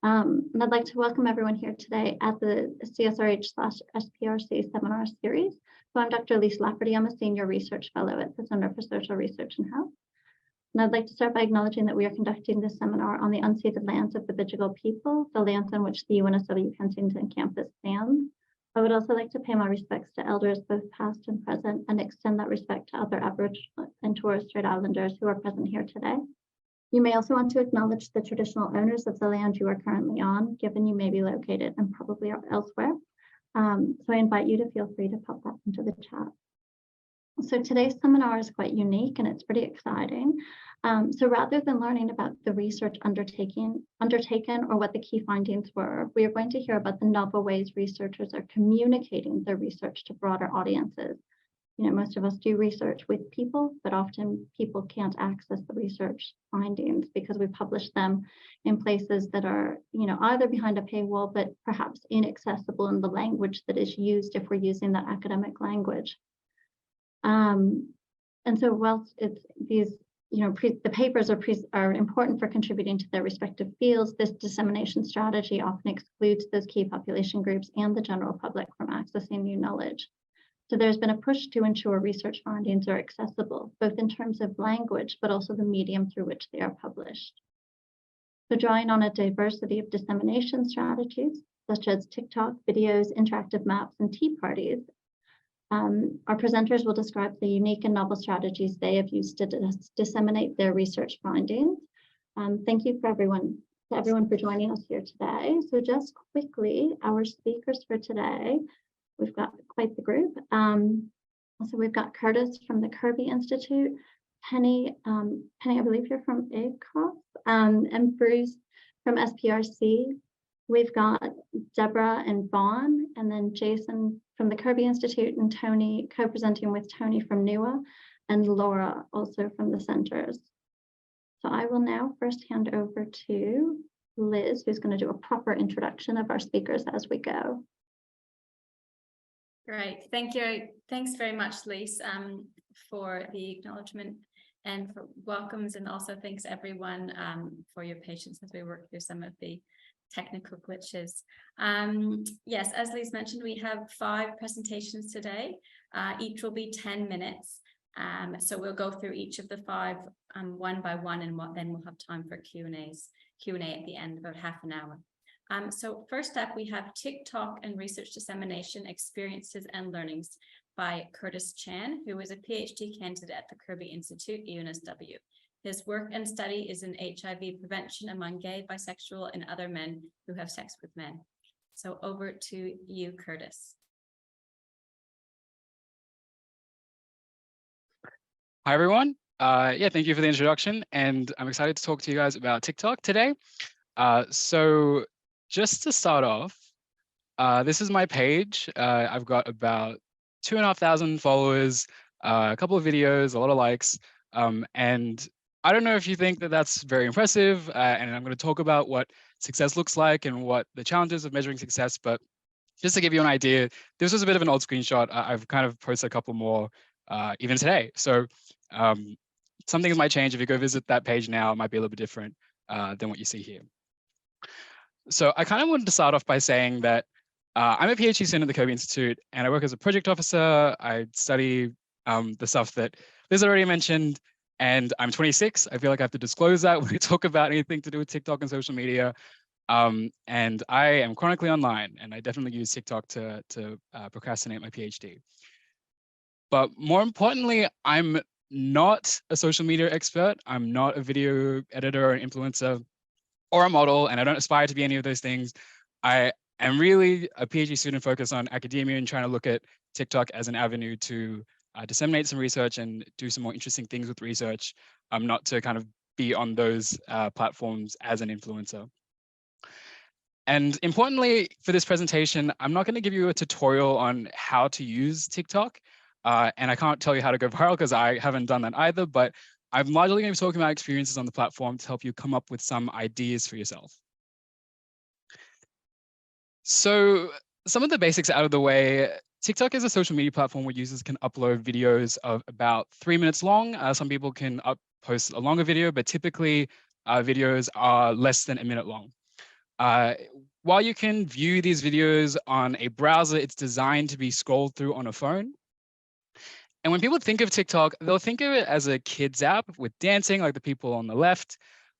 And I'd like to welcome everyone here today at the CSRH/SPRC seminar series. So I'm Dr. Lise Lafferty. I'm a Senior Research Fellow at the Center for Social Research and Health. And I'd like to start by acknowledging that we are conducting this seminar on the unceded lands of the Bidjigal people, the lands on which the UNSW Kensington campus stands. I would also like to pay my respects to elders, both past and present, and extend that respect to other Aboriginal and Torres Strait Islanders who are present here today. You may also want to acknowledge the traditional owners of the land you are currently on, given you may be located and probably elsewhere. So I invite you to feel free to pop that into the chat. So today's seminar is quite unique and it's pretty exciting. So rather than learning about the research undertaken or what the key findings were, we are going to hear about the novel ways researchers are communicating their research to broader audiences. You know, most of us do research with people, but often people can't access the research findings because we publish them in places that are, you know, either behind a paywall, but perhaps inaccessible in the language that is used if we're using that academic language. And so whilst it's these, you know, the papers are important for contributing to their respective fields, this dissemination strategy often excludes those key population groups and the general public from accessing new knowledge. So there's been a push to ensure research findings are accessible, both in terms of language, but also the medium through which they are published. So drawing on a diversity of dissemination strategies, such as TikTok, videos, interactive maps, and tea parties, our presenters will describe the unique and novel strategies they have used to disseminate their research findings. Thank you for everyone for joining us here today. So just quickly, our speakers for today, we've got quite the group. So we've got Curtis from the Kirby Institute, Penny, I believe you're from ACOF, and Bruce from SPRC. We've got Deborah and Vaughan, and then Jason from the Kirby Institute, and Tony co-presenting with Tony from NUA, and Laura also from the centers. So I will now first hand over to Liz, who's going to do a proper introduction of our speakers as we go. Great, thank you. Thanks very much, Lise, for the acknowledgement and for welcomes, and also thanks everyone for your patience as we work through some of the technical glitches. Yes, as Lise mentioned, we have 5 presentations today. Each will be 10 minutes. So we'll go through each of the 5 one by one, and then we'll have time for Q&A at the end, about half an hour. So first up, we have TikTok and Research Dissemination Experiences and Learnings by Curtis Chan, who is a PhD candidate at the Kirby Institute, UNSW. His work and study is in HIV prevention among gay, bisexual, and other men who have sex with men. So over to you, Curtis. Hi, everyone. Yeah, thank you for the introduction. And I'm excited to talk to you guys about TikTok today. So just to start off, this is my page. I've got about 2,500 followers, a couple of videos, a lot of likes, and I don't know if you think that that's very impressive, and I'm going to talk about what success looks like and what the challenges of measuring success. But just to give you an idea, this was a bit of an old screenshot. I've kind of posted a couple more even today. So some things might change. If you go visit that page now, it might be a little bit different than what you see here. So I kind of wanted to start off by saying that I'm a PhD student at the Kirby Institute, and I work as a project officer. I study the stuff that Liz already mentioned, and I'm 26. I feel like I have to disclose that when we talk about anything to do with TikTok and social media. And I am chronically online, and I definitely use TikTok to procrastinate my PhD. But more importantly, I'm not a social media expert. I'm not a video editor or an influencer or a model, and I don't aspire to be any of those things. I am really a PhD student focused on academia and trying to look at TikTok as an avenue to disseminate some research and do some more interesting things with research, not to kind of be on those platforms as an influencer. And importantly, for this presentation, I'm not going to give you a tutorial on how to use TikTok, and I can't tell you how to go viral because I haven't done that either, but I'm largely going to be talking about experiences on the platform to help you come up with some ideas for yourself. So some of the basics out of the way, TikTok is a social media platform where users can upload videos of about 3 minutes long. Some people can post a longer video, but typically videos are less than a minute long. While you can view these videos on a browser, it's designed to be scrolled through on a phone. And when people think of TikTok, they'll think of it as a kids app with dancing, like the people on the left.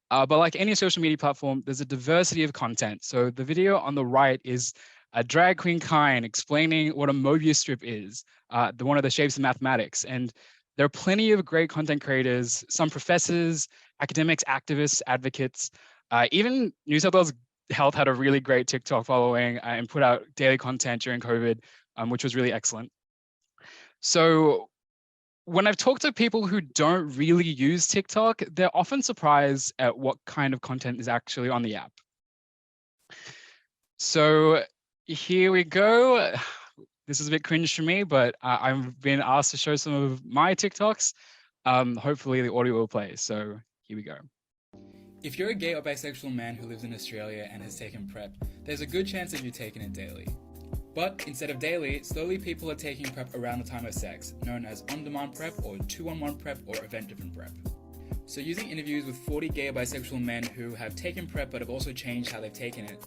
But like any social media platform, there's a diversity of content. So the video on the right is a drag queen kind explaining what a Mobius strip is, one of the shapes of mathematics. And there are plenty of great content creators, some professors, academics, activists, advocates. Even New South Wales Health had a really great TikTok following and put out daily content during COVID, which was really excellent. So when I've talked to people who don't really use TikTok, they're often surprised at what kind of content is actually on the app. So here we go. This is a bit cringe for me, but I've been asked to show some of my TikToks. Hopefully the audio will play. So here we go. If you're a gay or bisexual man who lives in Australia and has taken PrEP, there's a good chance that you've taken it daily. But instead of daily, slowly people are taking PrEP around the time of sex, known as on-demand PrEP or 2-on-1 PrEP or event-driven PrEP. So using interviews with 40 gay or bisexual men who have taken PrEP but have also changed how they've taken it,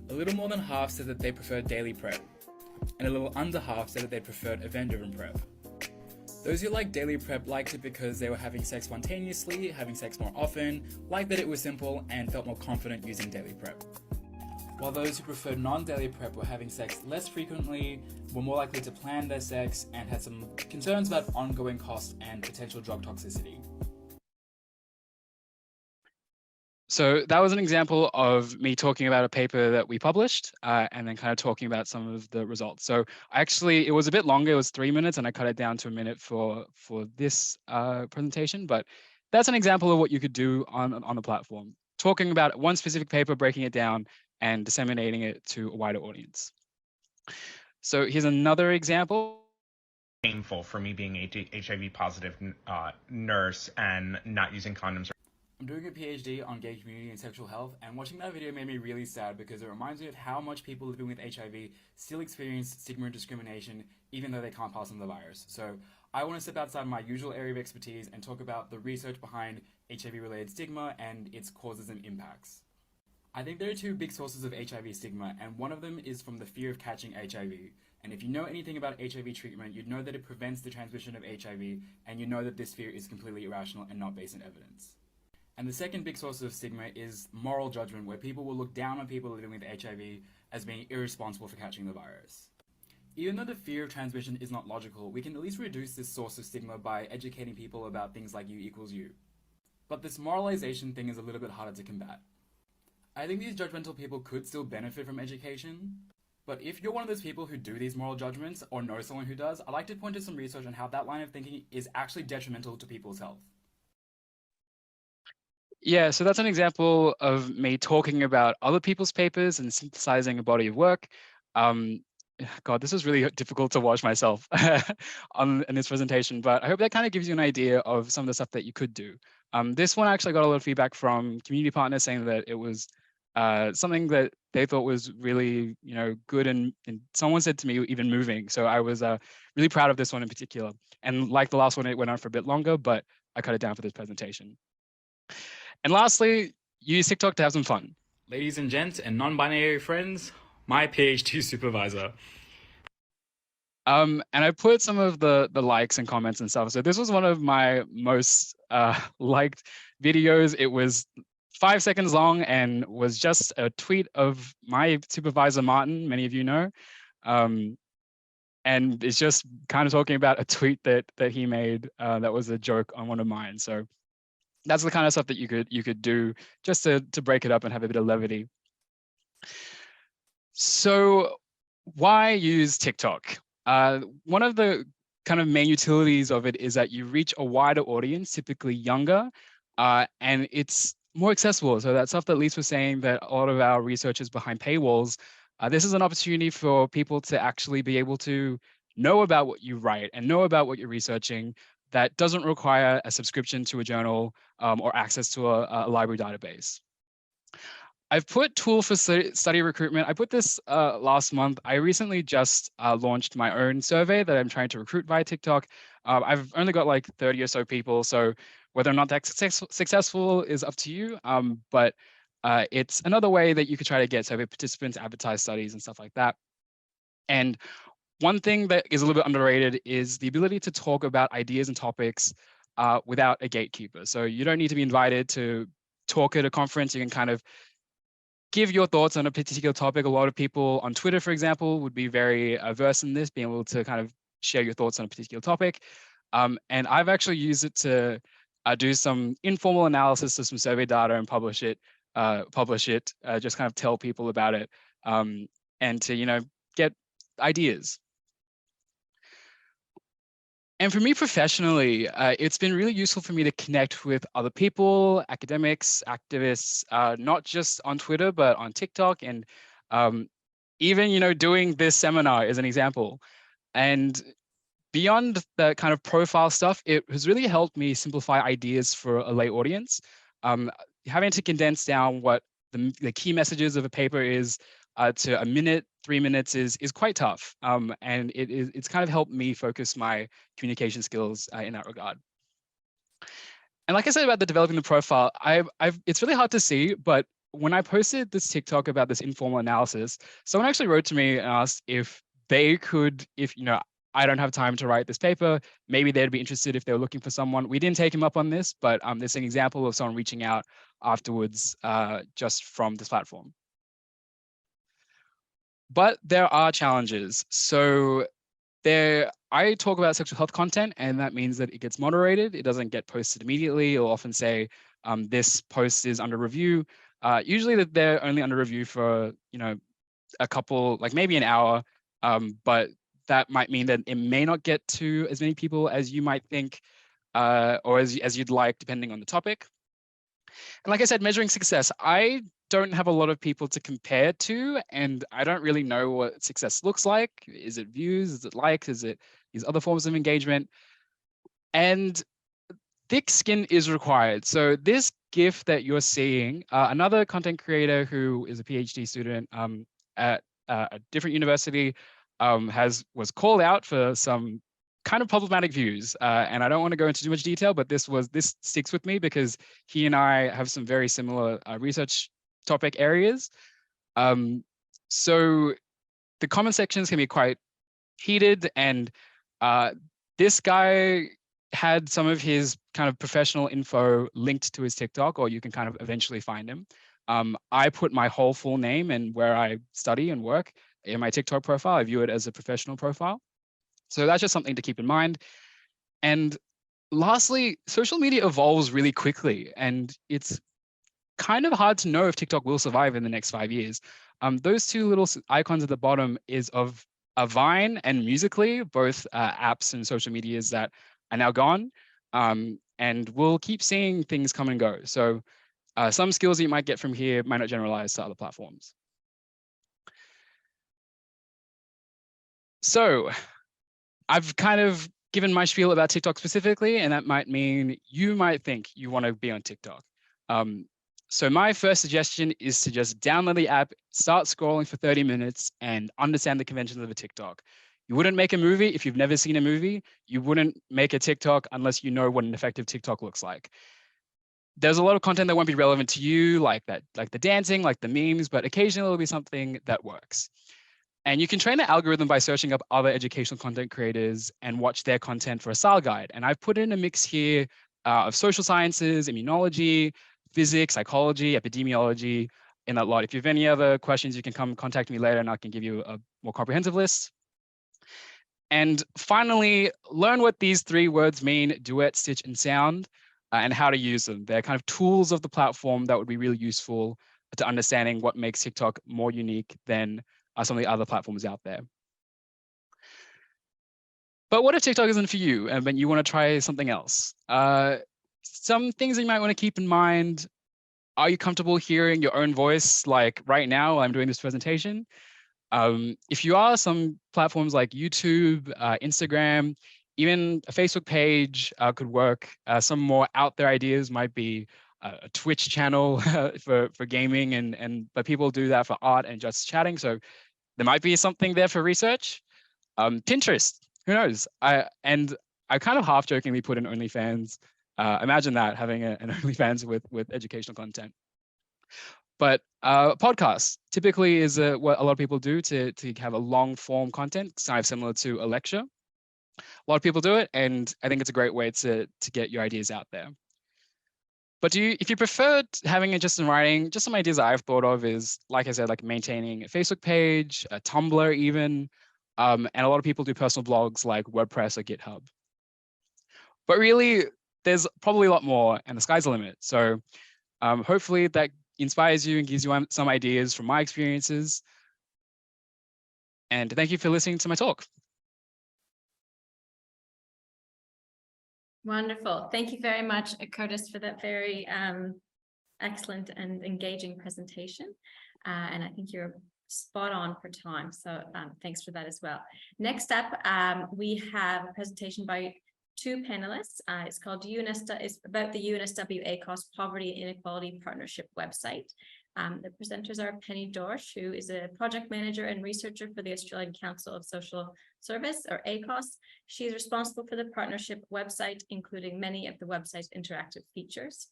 a little more than half said that they preferred daily PrEP, and a little under half said that they preferred event-driven PrEP. Those who liked daily PrEP liked it because they were having sex spontaneously, having sex more often, liked that it was simple, and felt more confident using daily PrEP. While those who preferred non-daily PrEP were having sex less frequently, were more likely to plan their sex, and had some concerns about ongoing costs and potential drug toxicity. So that was an example of me talking about a paper that we published and then kind of talking about some of the results. So actually, it was a bit longer, it was 3 minutes, and I cut it down to a minute for this presentation, but that's an example of what you could do on the platform. Talking about one specific paper, breaking it down, and disseminating it to a wider audience. So here's another example. Painful for me being a HIV positive nurse and not using condoms. I'm doing a PhD on gay community and sexual health, and watching that video made me really sad because it reminds me of how much people living with HIV still experience stigma and discrimination even though they can't pass on the virus. So I want to step outside my usual area of expertise and talk about the research behind HIV-related stigma and its causes and impacts. I think there are two big sources of HIV stigma, and one of them is from the fear of catching HIV. And if you know anything about HIV treatment, you'd know that it prevents the transmission of HIV, and you know that this fear is completely irrational and not based on evidence. And the second big source of stigma is moral judgment, where people will look down on people living with HIV as being irresponsible for catching the virus. Even though the fear of transmission is not logical, we can at least reduce this source of stigma by educating people about things like U equals U. But this moralization thing is a little bit harder to combat. I think these judgmental people could still benefit from education, but if you're one of those people who do these moral judgments or know someone who does, I'd like to point to some research on how that line of thinking is actually detrimental to people's health. Yeah, so that's an example of me talking about other people's papers and synthesizing a body of work. God, this is really difficult to watch myself in this presentation, but I hope that kind of gives you an idea of some of the stuff that you could do. This one actually got a lot of feedback from community partners saying that it was something that they thought was really, good, and someone said to me even moving. So I was really proud of this one in particular. And like the last one, it went on for a bit longer, but I cut it down for this presentation. And lastly, use TikTok to have some fun. Ladies and gents and non-binary friends, my PhD supervisor. And I put some of the likes and comments and stuff. So this was one of my most liked videos. It was 5 seconds long and was just a tweet of my supervisor, Martin, many of you know. And it's just kind of talking about a tweet that he made that was a joke on one of mine. So that's the kind of stuff that you could do just to break it up and have a bit of levity. So why use TikTok? One of the kind of main utilities of it is that you reach a wider audience, typically younger, and it's more accessible. So that stuff that Lisa was saying, that a lot of our research is behind paywalls, this is an opportunity for people to actually be able to know about what you write and know about what you're researching that doesn't require a subscription to a journal or access to a library database. I've put tool for study recruitment. I put this last month. I recently just launched my own survey that I'm trying to recruit via TikTok. I've only got like 30 or so people, so whether or not that's successful is up to you. But It's another way that you could try to get survey participants, advertise studies and stuff like that. And one thing that is a little bit underrated is the ability to talk about ideas and topics without a gatekeeper. So you don't need to be invited to talk at a conference. You can kind of give your thoughts on a particular topic. A lot of people on Twitter, for example, would be very versed in this, being able to kind of share your thoughts on a particular topic. And I've actually used it to do some informal analysis of some survey data and publish it, just kind of tell people about it, and to, get ideas. And for me professionally, it's been really useful for me to connect with other people, academics, activists, not just on Twitter, but on TikTok, and even, doing this seminar is an example. And beyond the kind of profile stuff, it has really helped me simplify ideas for a lay audience. Having to condense down what the key messages of a paper is to a minute, 3 minutes is quite tough. And it's kind of helped me focus my communication skills in that regard. And like I said about the developing the profile, it's really hard to see, but when I posted this TikTok about this informal analysis, someone actually wrote to me and asked if they could, I don't have time to write this paper, maybe they'd be interested if they were looking for someone. We didn't take him up on this, but there's an example of someone reaching out afterwards just from this platform. But there are challenges. So I talk about sexual health content, and that means that it gets moderated. It doesn't get posted immediately. It'll often say this post is under review. Usually that they're only under review for a couple, like maybe an hour, but that might mean that it may not get to as many people as you might think, or as you'd like, depending on the topic. And like I said, measuring success, I don't have a lot of people to compare to, and I don't really know what success looks like. Is it views? Is it likes? Is it these other forms of engagement? And thick skin is required. So this GIF that you're seeing, another content creator who is a PhD student at a different university was called out for some kind of problematic views. And I don't want to go into too much detail, but this sticks with me because he and I have some very similar research topic areas. So the comment sections can be quite heated, and this guy had some of his kind of professional info linked to his TikTok, or you can kind of eventually find him. I put my whole full name and where I study and work in my TikTok profile. I view it as a professional profile. So that's just something to keep in mind. And lastly, social media evolves really quickly, and it's kind of hard to know if TikTok will survive in the next 5 years. Those two little icons at the bottom is of a Vine and Musical.ly, both apps and social medias that are now gone. And we'll keep seeing things come and go. So some skills that you might get from here might not generalize to other platforms. So I've kind of given my spiel about TikTok specifically, and that might mean you might think you want to be on TikTok. So my first suggestion is to just download the app, start scrolling for 30 minutes and understand the conventions of a TikTok. You wouldn't make a movie if you've never seen a movie. You wouldn't make a TikTok unless you know what an effective TikTok looks like. There's a lot of content that won't be relevant to you, like the dancing, like the memes, but occasionally there'll be something that works. And you can train the algorithm by searching up other educational content creators and watch their content for a style guide. And I've put in a mix here of social sciences, immunology, physics, psychology, epidemiology, in that lot. If you have any other questions, you can come contact me later and I can give you a more comprehensive list. And finally, learn what these 3 words mean: duet, stitch, and sound, and how to use them. They're kind of tools of the platform that would be really useful to understanding what makes TikTok more unique than some of the other platforms out there. But what if TikTok isn't for you and then you want to try something else? Some things that you might want to keep in mind: are you comfortable hearing your own voice? Like right now, I'm doing this presentation. If you are, some platforms like YouTube, Instagram, even a Facebook page could work. Some more out there ideas might be a Twitch channel for gaming, but people do that for art and just chatting. So there might be something there for research. Pinterest, who knows? I kind of half jokingly put in OnlyFans. Imagine that, having an OnlyFans with educational content. But podcasts typically is what a lot of people do to have a long form content, kind of similar to a lecture. A lot of people do it, and I think it's a great way to get your ideas out there. But if you prefer having it just in writing, just some ideas I've thought of is, like I said, like maintaining a Facebook page, a Tumblr even, and a lot of people do personal blogs like WordPress or GitHub. But really, there's probably a lot more, and the sky's the limit. So hopefully that inspires you and gives you some ideas from my experiences. And thank you for listening to my talk. Wonderful. Thank you very much, Curtis, for that very excellent and engaging presentation. And I think you're spot on for time. So thanks for that as well. Next up, we have a presentation by two panelists. It's called it's about the UNSW ACOS Poverty and Inequality Partnership website. The presenters are Penny Dorsch, who is a project manager and researcher for the Australian Council of Social Service, or ACOS. She is responsible for the partnership website, including many of the website's interactive features.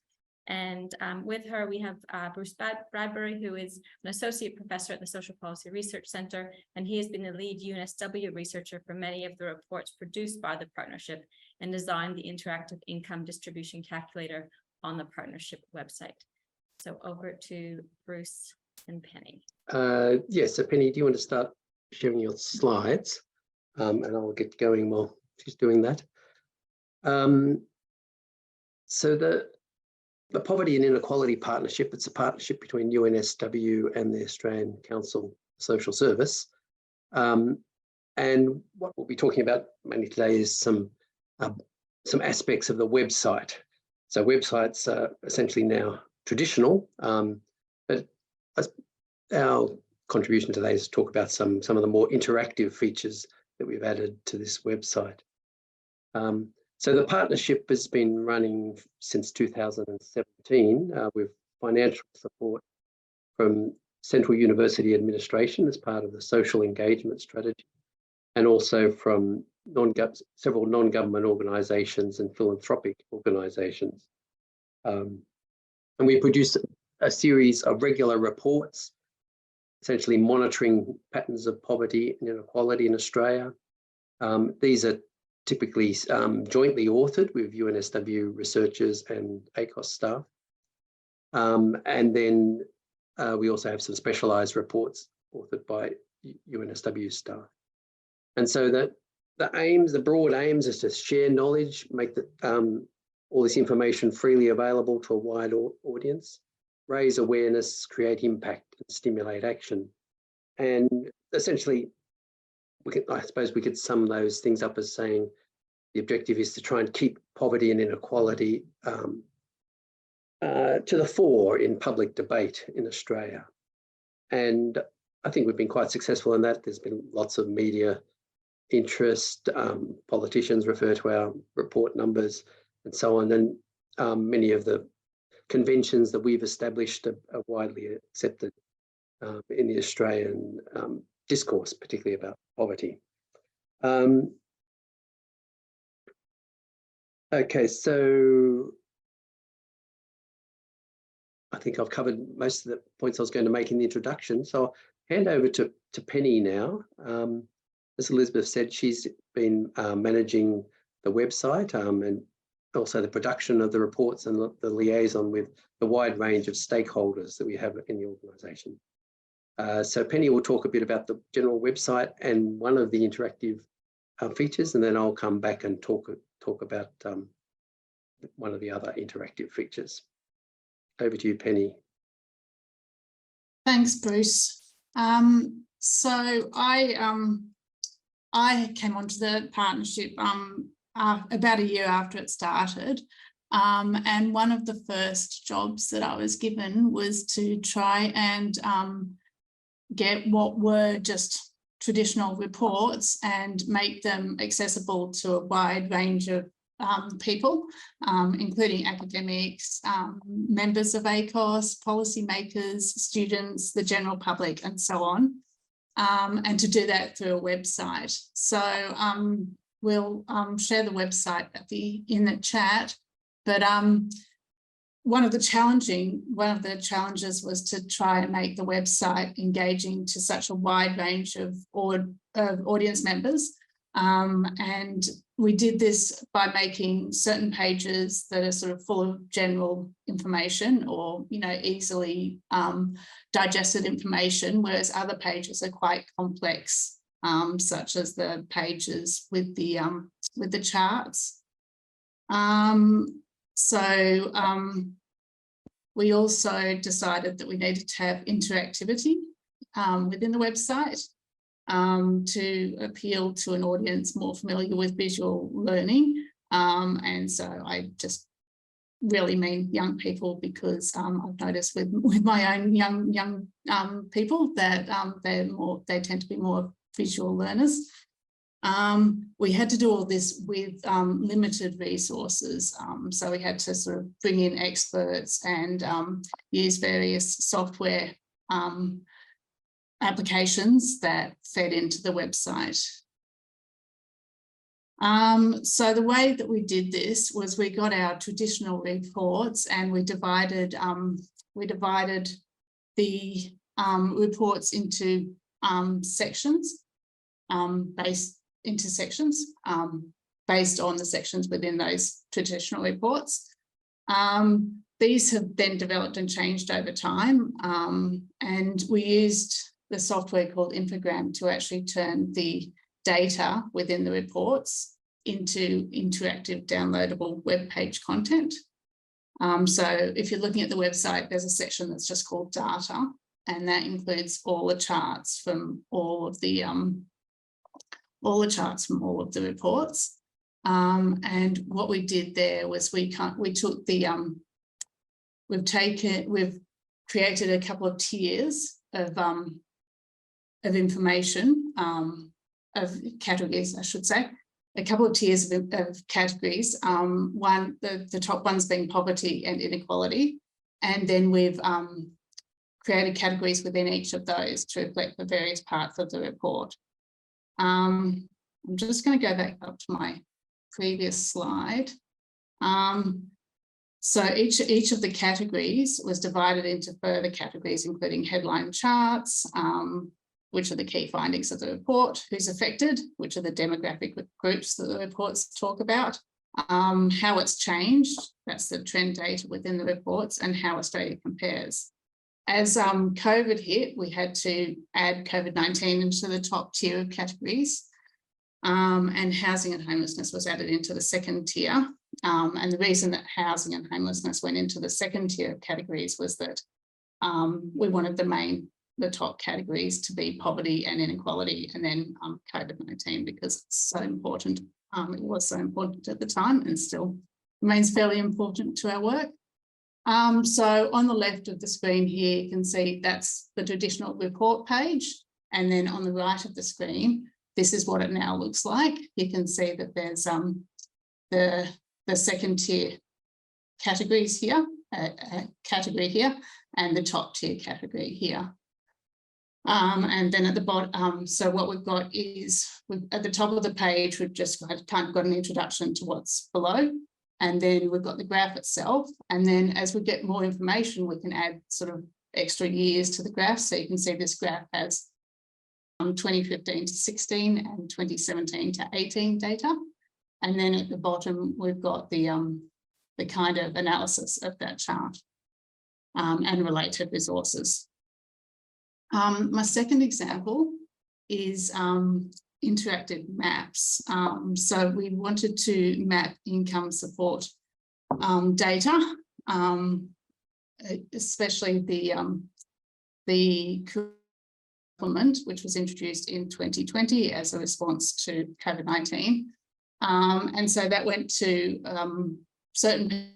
And with her, we have Bruce Bradbury, who is an associate professor at the Social Policy Research Centre, and he has been the lead UNSW researcher for many of the reports produced by the partnership and designed the interactive income distribution calculator on the partnership website. So over to Bruce and Penny. Yes, so Penny, do you want to start sharing your slides? And I'll get going while she's doing that. So the Poverty and Inequality Partnership, it's a partnership between UNSW and the Australian Council of Social Service. And what we'll be talking about mainly today is some aspects of the website. So websites are essentially now traditional, but our contribution today is to talk about some of the more interactive features that we've added to this website. So the partnership has been running since 2017 with financial support from Central University Administration as part of the social engagement strategy, and also from several non-government organisations and philanthropic organisations. And we produce a series of regular reports, essentially monitoring patterns of poverty and inequality in Australia. These are typically jointly authored with UNSW researchers and ACOS staff. And then we also have some specialised reports authored by UNSW staff. And so the broad aims is to share knowledge, make all this information freely available to a wide audience, raise awareness, create impact, and stimulate action. And essentially, I suppose we could sum those things up as saying the objective is to try and keep poverty and inequality to the fore in public debate in Australia. And I think we've been quite successful in that. There's been lots of media interest. Politicians refer to our report numbers and so on. And many of the conventions that we've established are widely accepted in the Australian discourse, particularly about poverty. Okay, so I think I've covered most of the points I was going to make in the introduction. So I'll hand over to Penny now. As Elizabeth said, she's been managing the website and also the production of the reports and the liaison with the wide range of stakeholders that we have in the organisation. So Penny will talk a bit about the general website and one of the interactive features, and then I'll come back and talk about one of the other interactive features. Over to you, Penny. Thanks, Bruce. So I came onto the partnership about a year after it started. And one of the first jobs that I was given was to try and get what were just traditional reports and make them accessible to a wide range of people, including academics, members of ACOS, policymakers, students, the general public, and so on, and to do that through a website. So we'll share the website in the chat, but one of the challenges was to try and make the website engaging to such a wide range of audience members. And we did this by making certain pages that are sort of full of general information or, you know, easily digested information, whereas other pages are quite complex, such as the pages with the charts. We also decided that we needed to have interactivity within the website to appeal to an audience more familiar with visual learning. And so I just really mean young people, because I've noticed with my own young people that they tend to be more visual learners. We had to do all this with limited resources. So we had to sort of bring in experts and use various software applications that fed into the website. So the way that we did this was we got our traditional reports and we divided the reports into sections, based on the sections within those traditional reports. These have then developed and changed over time, and we used the software called Infogram to actually turn the data within the reports into interactive downloadable web page content. So if you're looking at the website, there's a section that's just called data, and that includes all the charts from all of the reports. And what we did there was we've created a couple of tiers of information, of categories, I should say, a couple of tiers of categories. The top ones being poverty and inequality, and then we've created categories within each of those to reflect the various parts of the report. I'm just going to go back up to my previous slide. So each of the categories was divided into further categories, including headline charts, which are the key findings of the report, who's affected, which are the demographic groups that the reports talk about, how it's changed, that's the trend data within the reports, and how Australia compares. As COVID hit, we had to add COVID-19 into the top tier of categories, and housing and homelessness was added into the second tier. And the reason that housing and homelessness went into the second tier of categories was that we wanted the top categories to be poverty and inequality, and then COVID-19, because it's so important. It was so important at the time and still remains fairly important to our work. So on the left of the screen here, you can see that's the traditional report page. And then on the right of the screen, this is what it now looks like. You can see that there's the second tier categories here, category here, and the top tier category here. And then at the bottom, so what we've got is at the top of the page, we've just kind of got an introduction to what's below. And then we've got the graph itself. And then as we get more information, we can add sort of extra years to the graph. So you can see this graph has 2015 to 16 and 2017 to 18 data. And then at the bottom, we've got the kind of analysis of that chart and related resources. My second example is interactive maps. So we wanted to map income support data, especially the supplement, which was introduced in 2020 as a response to COVID-19. And so that went to certain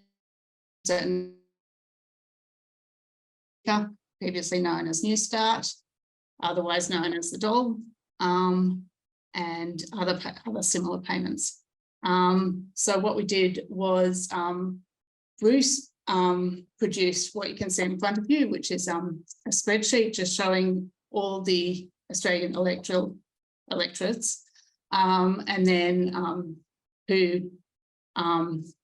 previously known as New Start, otherwise known as the DOL, and other similar payments. So what we did was Bruce produced what you can see in front of you, which is a spreadsheet just showing all the Australian electorates, and then who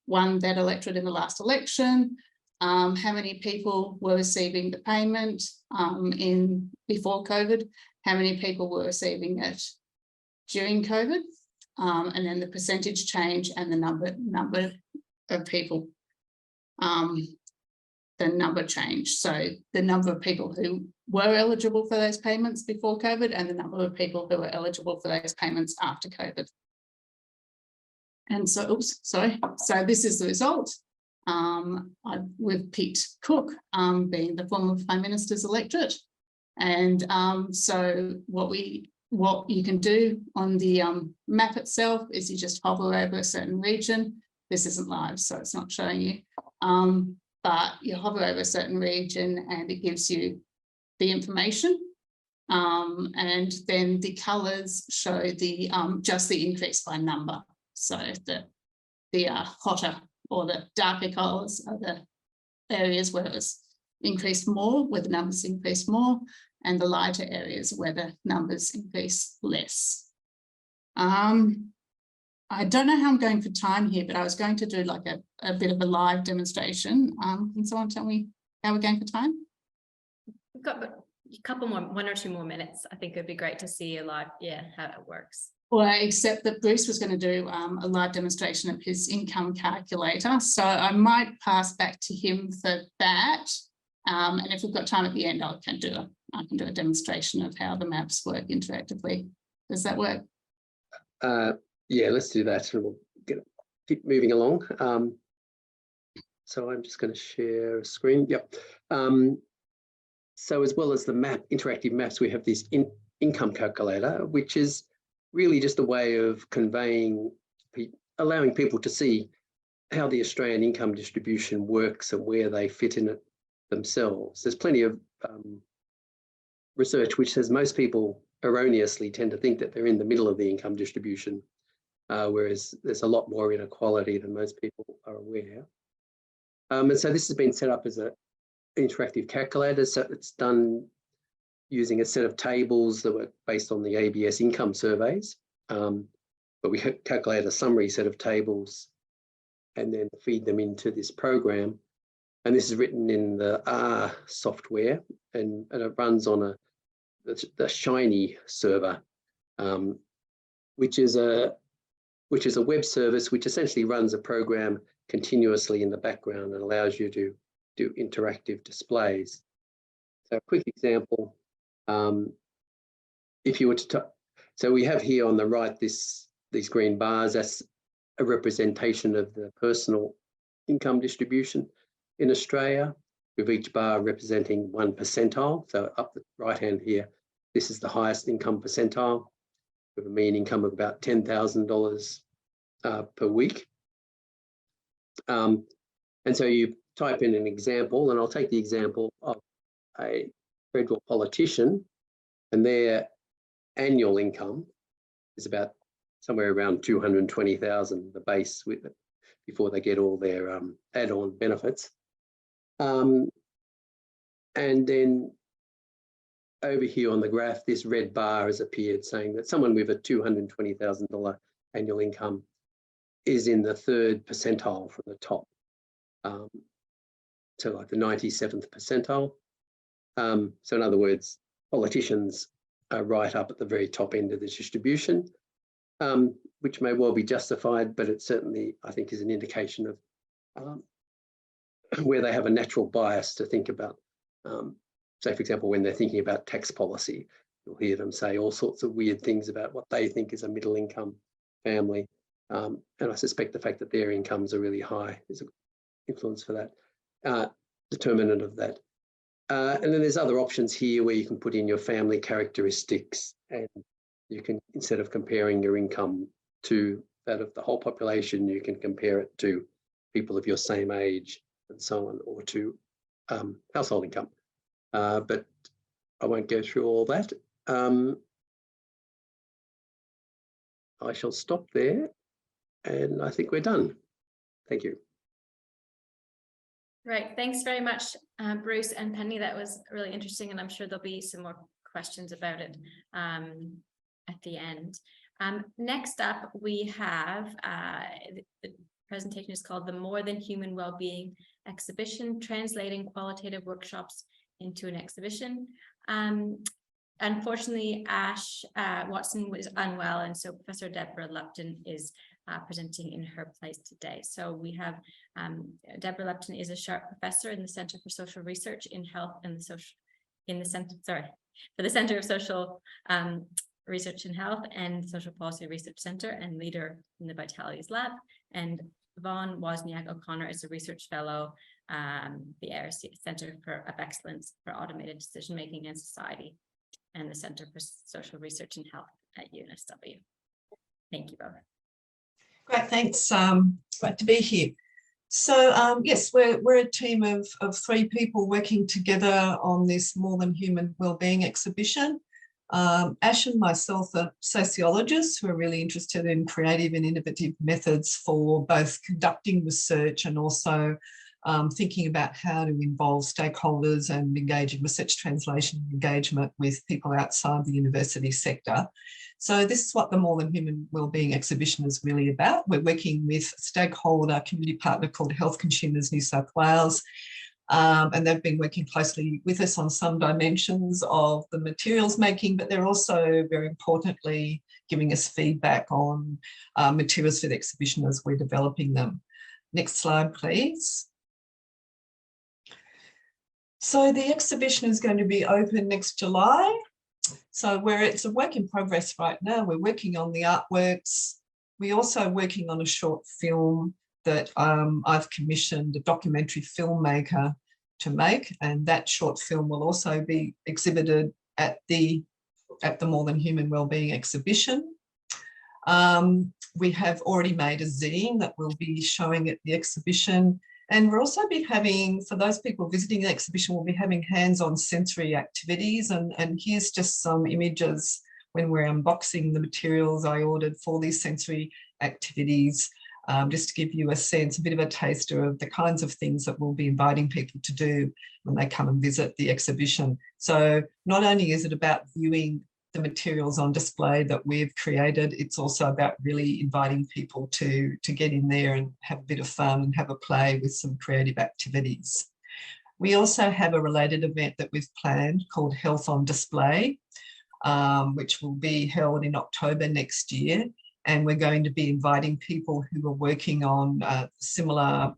won that electorate in the last election, how many people were receiving the payment before COVID, how many people were receiving it during COVID, and then the percentage change and the number of people, the number change. So the number of people who were eligible for those payments before COVID and the number of people who were eligible for those payments after COVID. And so, so this is the result. We've picked Cook, being the former Prime Minister's electorate. And so what you can do on the map itself is you just hover over a certain region. This isn't live, so it's not showing you. But you hover over a certain region and it gives you the information. And then the colours show the just the increase by number. So the hotter or the darker colours are the areas where it's increased more, where the numbers increase more, and the lighter areas where the numbers increase less. I don't know how I'm going for time here, but I was going to do like a bit of a live demonstration. Can someone tell me how we're going for time? We've got a couple more, 1 or 2 more minutes. I think it'd be great to see a live, how it works. Well, except that Bruce was going to do a live demonstration of his income calculator. So I might pass back to him for that. And if we've got time at the end, I can do a demonstration of how the maps work interactively. Does that work? Yeah, let's do that and we'll keep moving along. So I'm just going to share a screen. Yep. So as well as the interactive maps, we have this income calculator, which is really just a way of conveying, allowing people to see how the Australian income distribution works and where they fit in it themselves. There's plenty of research which says most people erroneously tend to think that they're in the middle of the income distribution, whereas there's a lot more inequality than most people are aware. And so this has been set up as an interactive calculator. So it's done using a set of tables that were based on the ABS income surveys. But we calculate a summary set of tables and then feed them into this program. And this is written in the R software and it runs on the Shiny server, which is a web service which essentially runs a program continuously in the background and allows you to do interactive displays. So a quick example, if you were to, so we have here on the right these green bars, that's a representation of the personal income distribution in Australia, with each bar representing 1 percentile. So up the right hand here, this is the highest income percentile with a mean income of about $10,000 per week. And so you type in an example, and I'll take the example of a federal politician, and their annual income is about somewhere around $220,000, the base with it, before they get all their add-on benefits. And then over here on the graph, this red bar has appeared saying that someone with a $220,000 annual income is in the 3rd percentile from the top. So like the 97th percentile. So in other words, politicians are right up at the very top end of the distribution, which may well be justified, but it certainly, I think, is an indication of where they have a natural bias to think about. Say, for example, when they're thinking about tax policy, you'll hear them say all sorts of weird things about what they think is a middle income family. And I suspect the fact that their incomes are really high is an influence for that, determinant of that. And then there's other options here where you can put in your family characteristics, and you can, instead of comparing your income to that of the whole population, you can compare it to people of your same age and so on, or to household income. But I won't go through all that. I shall stop there, and I think we're done. Thank you. Right, thanks very much, Bruce and Penny. That was really interesting, and I'm sure there'll be some more questions about it at the end. Next up, we have the presentation is called "The More Than Human Wellbeing exhibition, translating qualitative workshops into an exhibition. Unfortunately, Ash Watson was unwell, and so Professor Deborah Lupton is presenting in her place today. So we have Deborah Lupton is a Sharp Professor in the Center for Social Research in Health and for the Center of Social Research in Health and Social Policy Research Center, and leader in the Vitalities Lab. And Vaughan Wozniak-O'Connor is a research fellow, the ARC Center of Excellence for Automated Decision Making in Society, and the Center for Social Research and Health at UNSW. Thank you both. Great, thanks. Great to be here. So yes, we're a team of 3 people working together on this More Than Human Wellbeing exhibition. Ash and myself are sociologists who are really interested in creative and innovative methods for both conducting research and also thinking about how to involve stakeholders and engage in research translation engagement with people outside the university sector. So this is what the More Than Human Wellbeing exhibition is really about. We're working with a stakeholder community partner called Health Consumers New South Wales, and they've been working closely with us on some dimensions of the materials making, but they're also very importantly giving us feedback on materials for the exhibition as we're developing them. Next slide, please. So the exhibition is going to be open next July. So it's a work in progress right now. We're working on the artworks. We're also working on a short film that I've commissioned a documentary filmmaker to make, and that short film will also be exhibited at the More Than Human Wellbeing exhibition. We have already made a zine that will be showing at the exhibition. And we'll also be having, for those people visiting the exhibition, we'll be having hands-on sensory activities. And here's just some images when we're unboxing the materials I ordered for these sensory activities, just to give you a sense, a bit of a taster of the kinds of things that we'll be inviting people to do when they come and visit the exhibition. So not only is it about viewing the materials on display that we've created, it's also about really inviting people to get in there and have a bit of fun and have a play with some creative activities. We also have a related event that we've planned called Health on Display, which will be held in October next year. And we're going to be inviting people who are working on similar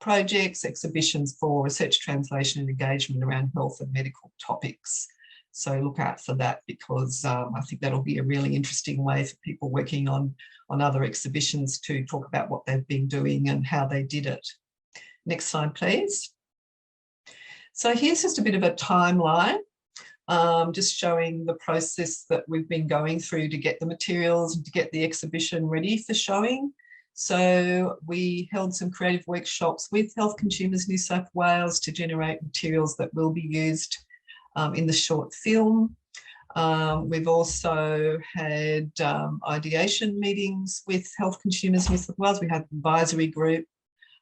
projects, exhibitions for research translation and engagement around health and medical topics. So look out for that, because I think that'll be a really interesting way for people working on other exhibitions to talk about what they've been doing and how they did it. Next slide, please. So here's just a bit of a timeline, just showing the process that we've been going through to get the materials and to get the exhibition ready for showing. So we held some creative workshops with Health Consumers New South Wales to generate materials that will be used in the short film. We've also had ideation meetings with Health Consumers New South Wales. We had an advisory group,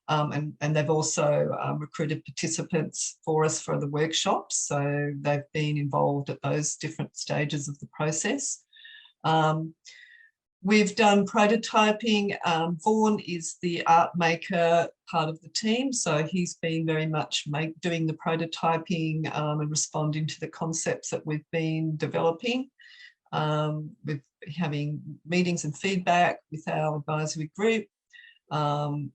and they've also recruited participants for us for the workshops. So they've been involved at those different stages of the process. We've done prototyping. Vaughan is the art maker part of the team. So he's been very much doing the prototyping and responding to the concepts that we've been developing. With having meetings and feedback with our advisory group.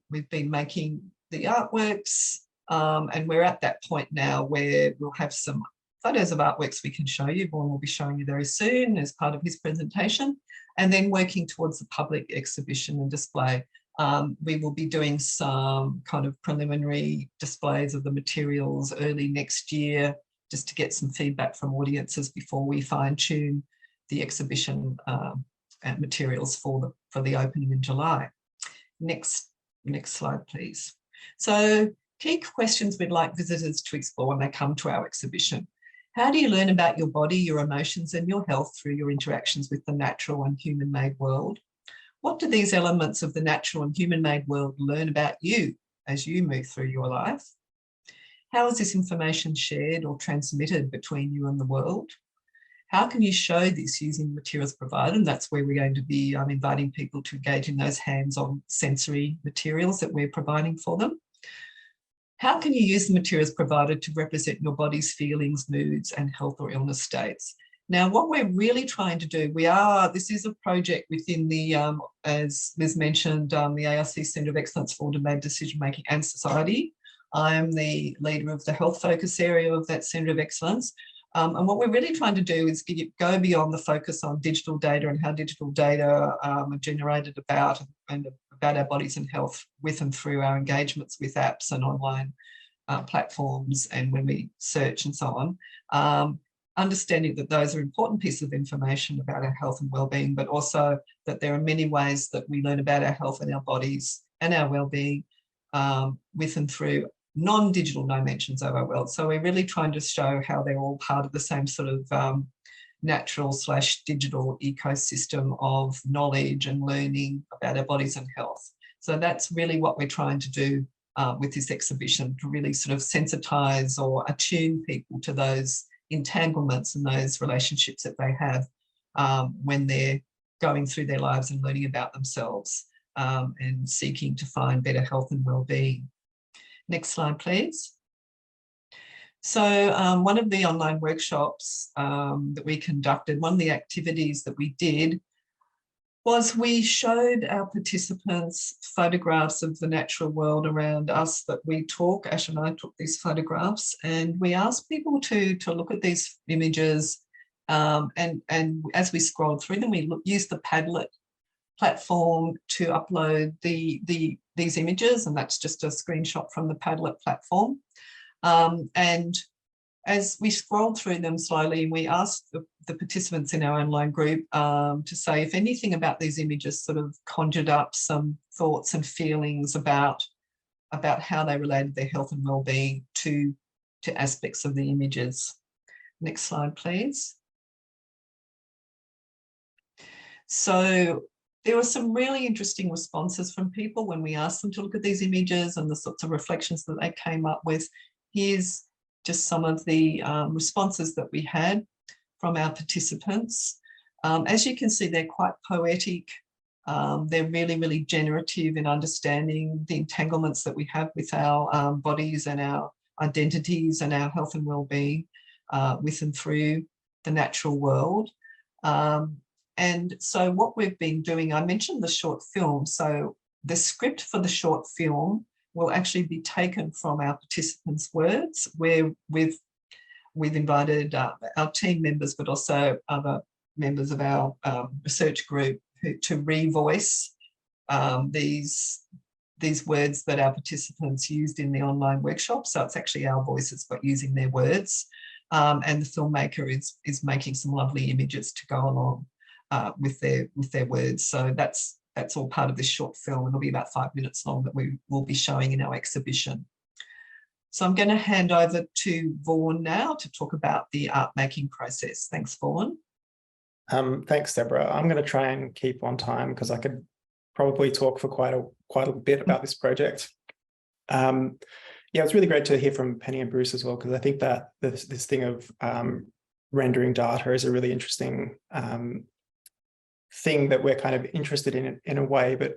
We've been making the artworks, and we're at that point now where we'll have some photos of artworks we can show you. Vaughan will be showing you very soon as part of his presentation. And then working towards the public exhibition and display. We will be doing some kind of preliminary displays of the materials early next year, just to get some feedback from audiences before we fine tune the exhibition materials for the opening in July. Next slide, please. So key questions we'd like visitors to explore when they come to our exhibition. How do you learn about your body, your emotions and your health through your interactions with the natural and human-made world? What do these elements of the natural and human-made world learn about you as you move through your life? How is this information shared or transmitted between you and the world? How can you show this using materials provided? And that's where we're going to be inviting people to engage in those hands-on sensory materials that we're providing for them. how can you use the materials provided to represent your body's feelings, moods, and health or illness states? Now, what we're really trying to do, this is a project within the, as Liz mentioned, the ARC Centre of Excellence for Automated Decision Making and Society. I'm the leader of the health focus area of that Centre of Excellence. And what we're really trying to do is go beyond the focus on digital data and how digital data are generated about our bodies and health with and through our engagements with apps and online platforms and when we search and so on. Understanding that those are important pieces of information about our health and well-being, but also that there are many ways that we learn about our health and our bodies and our well-being with and through non-digital dimensions of our world. So we're really trying to show how they're all part of the same sort of natural/digital ecosystem of knowledge and learning about our bodies and health. So that's really what we're trying to do with this exhibition, to really sort of sensitize or attune people to those entanglements and those relationships that they have when they're going through their lives and learning about themselves and seeking to find better health and well-being. Next slide, please. So one of the online workshops that we conducted, one of the activities that we did was we showed our participants photographs of the natural world around us that we took. Ash and I took these photographs, and we asked people to look at these images. And as we scrolled through them, we used the Padlet platform to upload these images, and that's just a screenshot from the Padlet platform. And as we scrolled through them slowly, we asked the participants in our online group to say if anything about these images sort of conjured up some thoughts and feelings about how they related their health and well-being to aspects of the images. Next slide, please. So there were some really interesting responses from people when we asked them to look at these images and the sorts of reflections that they came up with. Here's just some of the responses that we had from our participants. As you can see, they're quite poetic. They're really, really generative in understanding the entanglements that we have with our bodies and our identities and our health and well-being with and through the natural world. And so what we've been doing, I mentioned the short film. So the script for the short film will actually be taken from our participants' words, where we've invited our team members, but also other members of our research group to revoice these words that our participants used in the online workshop. So it's actually our voices, but using their words. And the filmmaker is making some lovely images to go along with their words. So that's all part of this short film. It'll be about 5 minutes long that we will be showing in our exhibition. So I'm going to hand over to Vaughan now to talk about the art making process. Thanks, Vaughan. Thanks, Deborah. I'm going to try and keep on time because I could probably talk for quite a bit about this project. Yeah, it's really great to hear from Penny and Bruce as well, because I think that this thing of rendering data is a really interesting thing that we're kind of interested in a way, but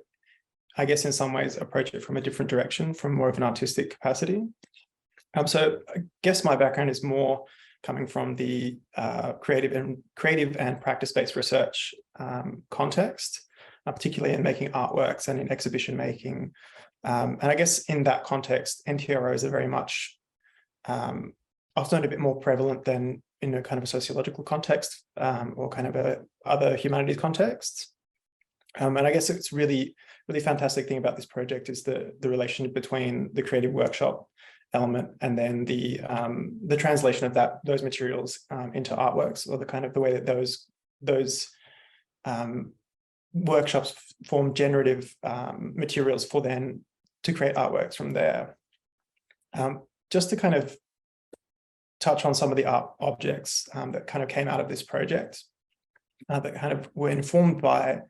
I guess in some ways approach it from a different direction, from more of an artistic capacity. So I guess my background is more coming from the creative and practice-based research context, particularly in making artworks and in exhibition making. And I guess in that context, NTROs are very much often a bit more prevalent than in a kind of a sociological context or kind of other humanities contexts. And I guess it's really fantastic thing about this project is the relation between the creative workshop element and then the translation of those materials into artworks, or the way that those workshops form generative materials for then to create artworks from there. Just to kind of touch on some of the art objects that kind of came out of this project that kind of were informed by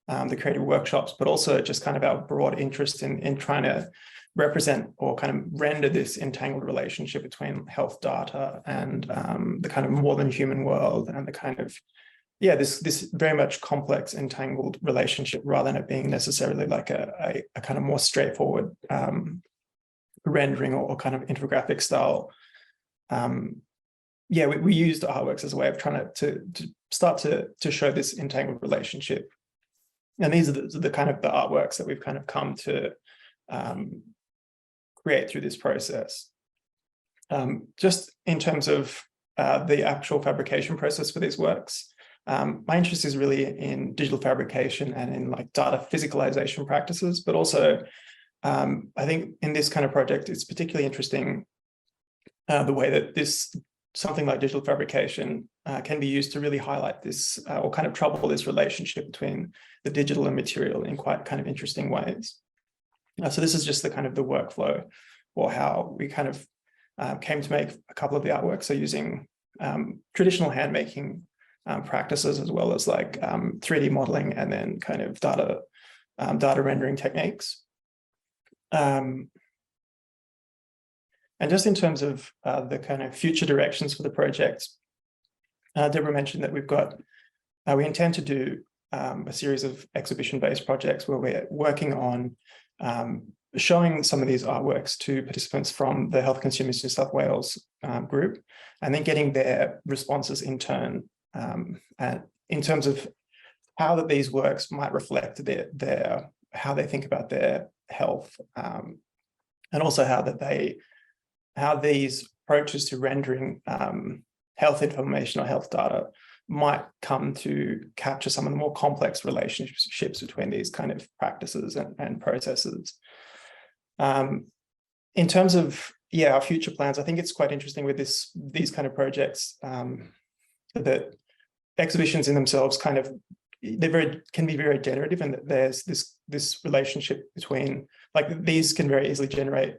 the creative workshops, but also just kind of our broad interest in trying to represent or kind of render this entangled relationship between health data and the kind of more than human world, and the kind of, yeah, this very much complex entangled relationship, rather than it being necessarily like a kind of more straightforward rendering or kind of infographic style. Yeah, we used artworks as a way of trying to start to show this entangled relationship. And these are the kind of the artworks that we've kind of come to create through this process. Just in terms of the actual fabrication process for these works, my interest is really in digital fabrication and in like data physicalization practices, but also I think in this kind of project, it's particularly interesting the way that something like digital fabrication can be used to really highlight this or kind of trouble this relationship between the digital and material in quite kind of interesting ways. So this is just the kind of the workflow or how we kind of came to make a couple of the artworks. So using traditional handmaking practices as well as like 3D modeling and then kind of data rendering techniques. And just in terms of the kind of future directions for the project, Deborah mentioned that we intend to do a series of exhibition-based projects where we're working on showing some of these artworks to participants from the Health Consumers New South Wales group, and then getting their responses in turn, and in terms of how that these works might reflect how they think about their health, and also how these approaches to rendering health information or health data might come to capture some of the more complex relationships between these kind of practices and processes. In terms of our future plans, I think it's quite interesting with these kind of projects that exhibitions in themselves can be very generative, and that there's this relationship between, like, these can very easily generate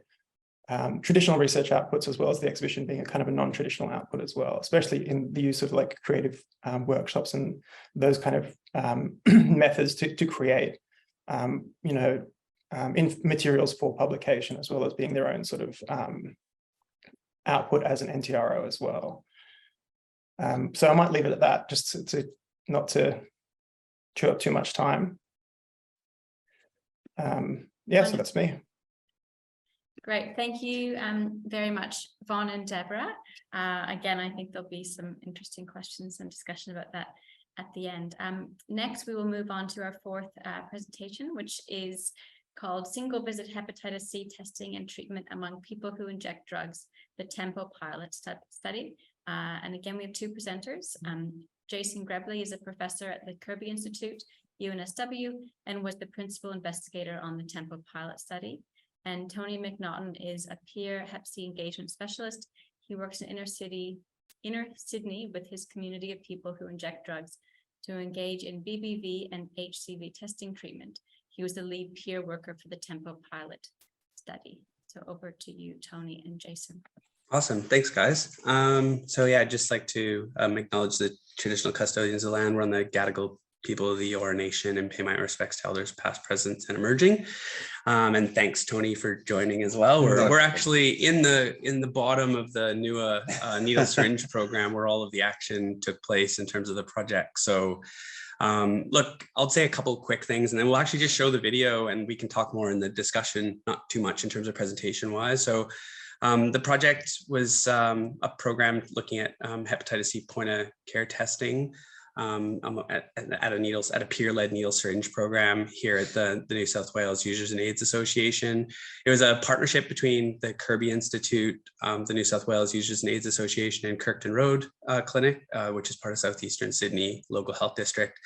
traditional research outputs as well as the exhibition being a kind of a non-traditional output as well, especially in the use of like creative workshops and those kind of methods to create in materials for publication, as well as being their own sort of output as an NTRO as well. So I might leave it at that, just to not to chew up too much time. So that's me. Great, thank you very much, Vaughan and Deborah. Again, I think there'll be some interesting questions and discussion about that at the end. Next, we will move on to our fourth presentation, which is called Single Visit Hepatitis C Testing and Treatment Among People Who Inject Drugs, the TEMPO Pilot Study. And again, we have two presenters. Jason Grebely is a professor at the Kirby Institute, UNSW, and was the principal investigator on the TEMPO Pilot Study. And Tony McNaughton is a peer Hep C engagement specialist. He works in inner Sydney with his community of people who inject drugs to engage in BBV and HCV testing treatment. He was the lead peer worker for the TEMPO Pilot Study. So over to you, Tony and Jason. Awesome, thanks guys. I'd just like to acknowledge the traditional custodians of the land. We're on the Gadigal people of the Eora Nation, and pay my respects to elders past, present, and emerging. And thanks, Tony, for joining as well. We're actually in the bottom of the NUA needle syringe program, where all of the action took place in terms of the project. So look, I'll say a couple quick things, and then we'll actually just show the video and we can talk more in the discussion, not too much in terms of presentation wise. So the project was a program looking at hepatitis C point of care testing at a peer-led needle syringe program here at the New South Wales Users and AIDS Association. It was a partnership between the Kirby Institute, the New South Wales Users and AIDS Association, and Kirkton Road Clinic, which is part of Southeastern Sydney Local Health District.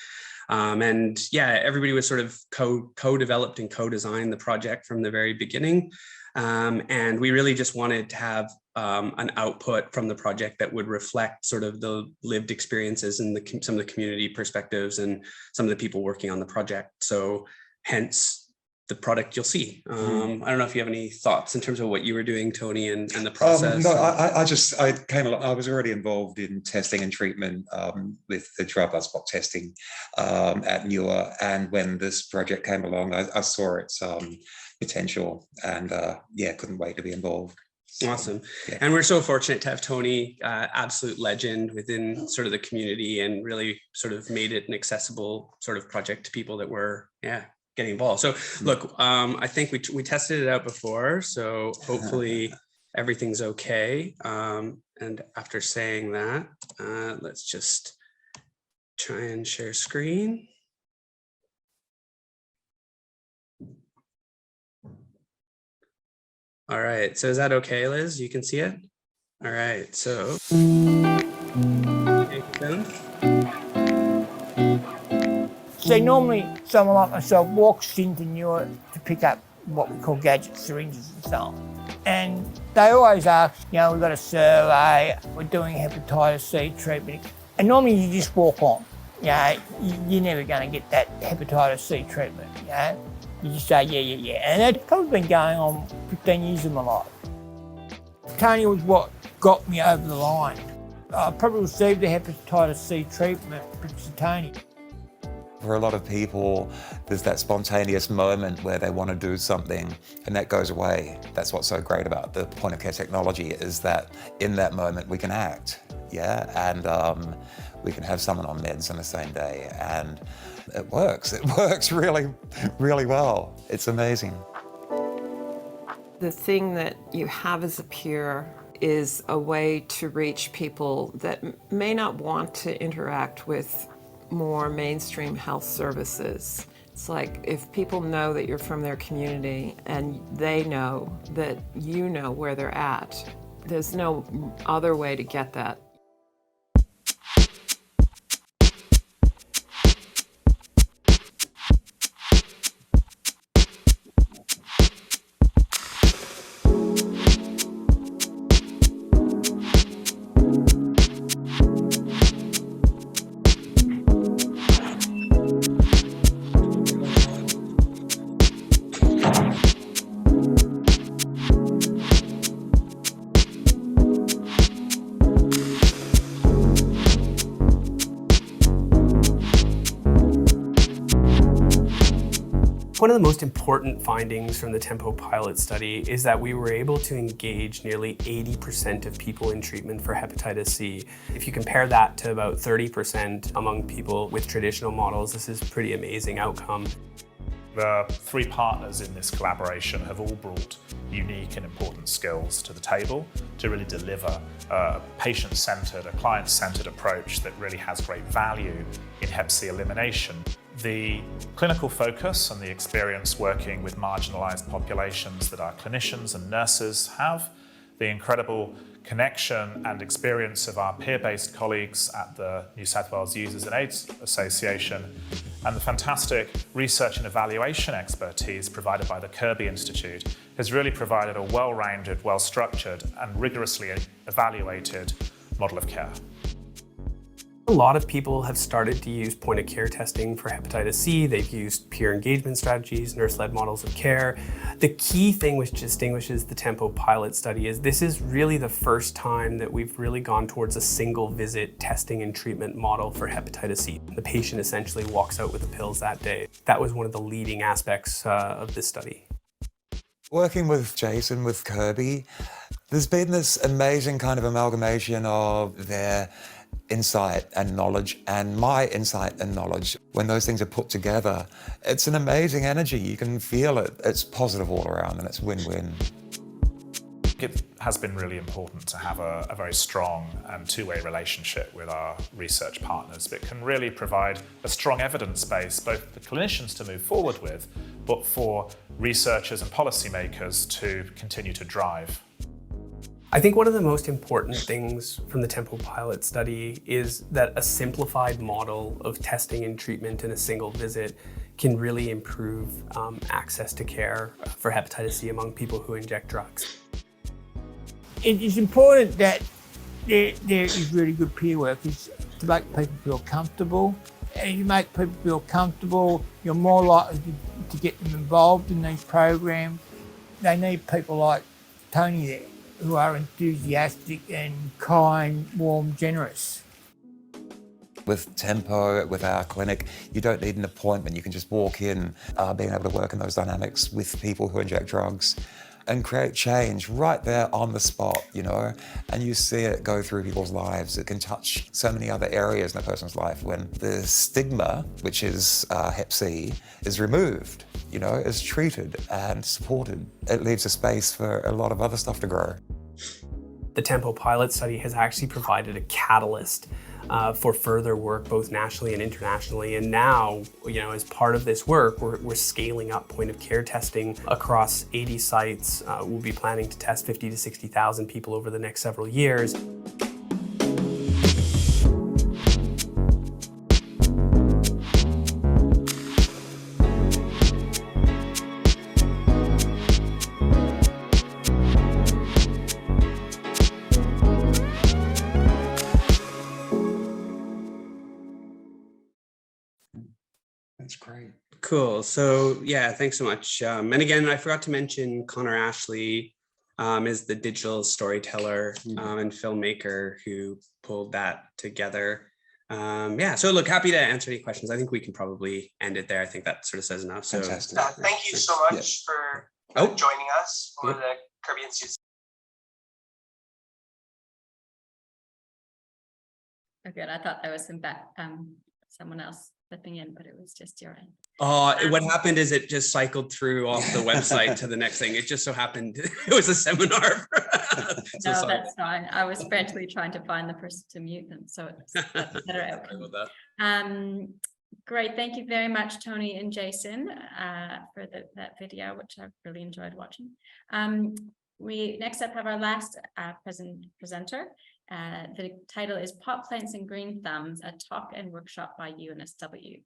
Everybody was sort of co-developed and co-designed the project from the very beginning. And we really just wanted to have an output from the project that would reflect sort of the lived experiences and some of the community perspectives and some of the people working on the project. So hence the product you'll see. I don't know if you have any thoughts in terms of what you were doing, Tony, and the process. I was already involved in testing and treatment with the dry blood spot testing at NUA. And when this project came along, I saw its potential and couldn't wait to be involved. Awesome. And we're so fortunate to have Tony, absolute legend within sort of the community, and really sort of made it an accessible sort of project to people that were getting involved. So look, I think we tested it out before, so hopefully everything's okay. And after saying that, let's just try and share screen. All right, so is that okay, Liz? You can see it? All right, so. So normally someone like myself walks into Newark to pick up what we call gadget syringes and so on. And they always ask, you know, we've got a survey, we're doing hepatitis C treatment. And normally you just walk on. You know, you're never going to get that hepatitis C treatment, you know. You just say, yeah. And that's probably been going on 15 years of my life. Tony was what got me over the line. I probably received the hepatitis C treatment because of Tony. For a lot of people, there's that spontaneous moment where they want to do something and that goes away. That's what's so great about the point of care technology, is that in that moment we can act, yeah? And we can have someone on meds on the same day, and it works. It works really, really well. It's amazing. The thing that you have as a peer is a way to reach people that may not want to interact with more mainstream health services. It's like if people know that you're from their community and they know that you know where they're at, there's no other way to get that. One of the most important findings from the Tempo pilot study is that we were able to engage nearly 80% of people in treatment for hepatitis C. If you compare that to about 30% among people with traditional models, this is a pretty amazing outcome. The three partners in this collaboration have all brought unique and important skills to the table to really deliver a patient-centered, a client-centered approach that really has great value in hep C elimination. The clinical focus and the experience working with marginalised populations that our clinicians and nurses have, the incredible connection and experience of our peer-based colleagues at the New South Wales Users and Aids Association, and the fantastic research and evaluation expertise provided by the Kirby Institute has really provided a well-rounded, well-structured and rigorously evaluated model of care. A lot of people have started to use point-of-care testing for hepatitis C. They've used peer engagement strategies, nurse-led models of care. The key thing which distinguishes the Tempo pilot study is this is really the first time that we've really gone towards a single visit testing and treatment model for hepatitis C. The patient essentially walks out with the pills that day. That was one of the leading aspects of this study. Working with Jason, with Kirby, there's been this amazing kind of amalgamation of their insight and knowledge and my insight and knowledge. When those things are put together, it's an amazing energy. You can feel it. It's positive all around and it's win-win. It has been really important to have a very strong and two-way relationship with our research partners that can really provide a strong evidence base, both for clinicians to move forward with, but for researchers and policymakers to continue to drive. I think one of the most important things from the Tempo pilot study is that a simplified model of testing and treatment in a single visit can really improve access to care for hepatitis C among people who inject drugs. It is important that there is really good peer work to make people feel comfortable. And you make people feel comfortable, you're more likely to get them involved in these programs. They need people like Tony there, who are enthusiastic and kind, warm, generous. With Tempo, with our clinic, you don't need an appointment. You can just walk in. Being able to work in those dynamics with people who inject drugs and create change right there on the spot, you know, and you see it go through people's lives. It can touch so many other areas in a person's life when the stigma, which is Hep C, is removed, you know, is treated and supported. It leaves a space for a lot of other stuff to grow. The Tempo pilot study has actually provided a catalyst for further work, both nationally and internationally. And now, you know, as part of this work, we're scaling up point of care testing across 80 sites. We'll be planning to test 50 to 60,000 people over the next several years. That's great. Cool. So yeah, thanks so much. And again, I forgot to mention Connor Ashley is the digital storyteller and filmmaker who pulled that together. Yeah, so look, happy to answer any questions. I think we can probably end it there. I think that sort of says enough. So Fantastic. Thank you so much for joining us for the Caribbean Students. Oh, good. I thought there was someone else slipping in, but it was just your end. What happened is it just cycled through off the website to the next thing. It just so happened it was a seminar. So no, that's fine. I was frantically trying to find the person to mute them, so it's a better outcome. Great, thank you very much, Tony and Jason, for that video, which I've really enjoyed watching. We next up have our last presenter. The title is Pot Plants and Green Thumbs, a talk and workshop by UNSW.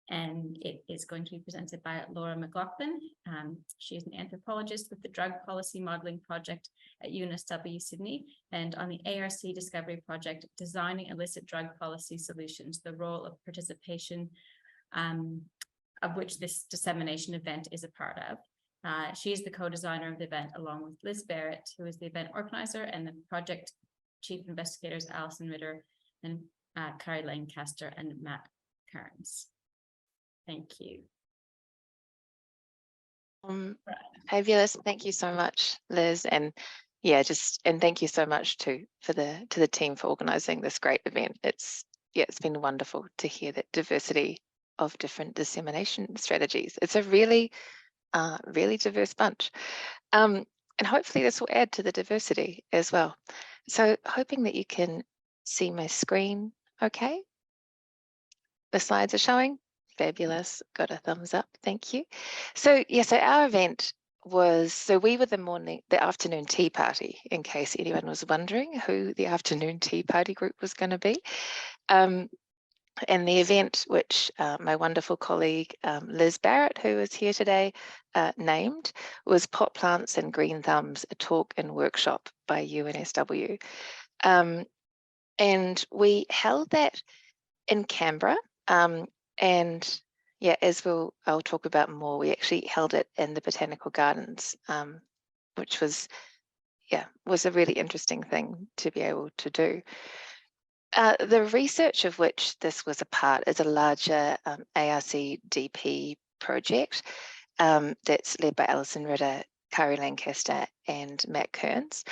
And it is going to be presented by Laura McLauchlan. She is an anthropologist with the Drug Policy Modelling Project at UNSW Sydney and on the ARC Discovery Project, Designing Illicit Drug Policy Solutions, the role of participation of which this dissemination event is a part of. She is the co-designer of the event along with Liz Barrett, who is the event organizer, and the project chief investigators Alison Ritter and Carrie Lancaster and Matt Kearns. Thank you. Fabulous. Thank you so much, Liz. And yeah, and thank you so much to the team for organizing this great event. It's been wonderful to hear that diversity of different dissemination strategies. It's a really diverse bunch. And hopefully this will add to the diversity as well. So hoping that you can see my screen okay. The slides are showing. Fabulous. Got a thumbs up. Thank you. So so our event was, we were the afternoon tea party, in case anyone was wondering who the afternoon tea party group was going to be. And the event, which my wonderful colleague Liz Barrett, who is here today, named, was Pot Plants and Green Thumbs, a talk and workshop by UNSW. And we held that in Canberra. And yeah, as I'll talk about more, we actually held it in the Botanical Gardens, which was a really interesting thing to be able to do. The research of which this was a part is a larger ARC-DP project that's led by Alison Ritter, Carrie Lancaster and Matt Kearns.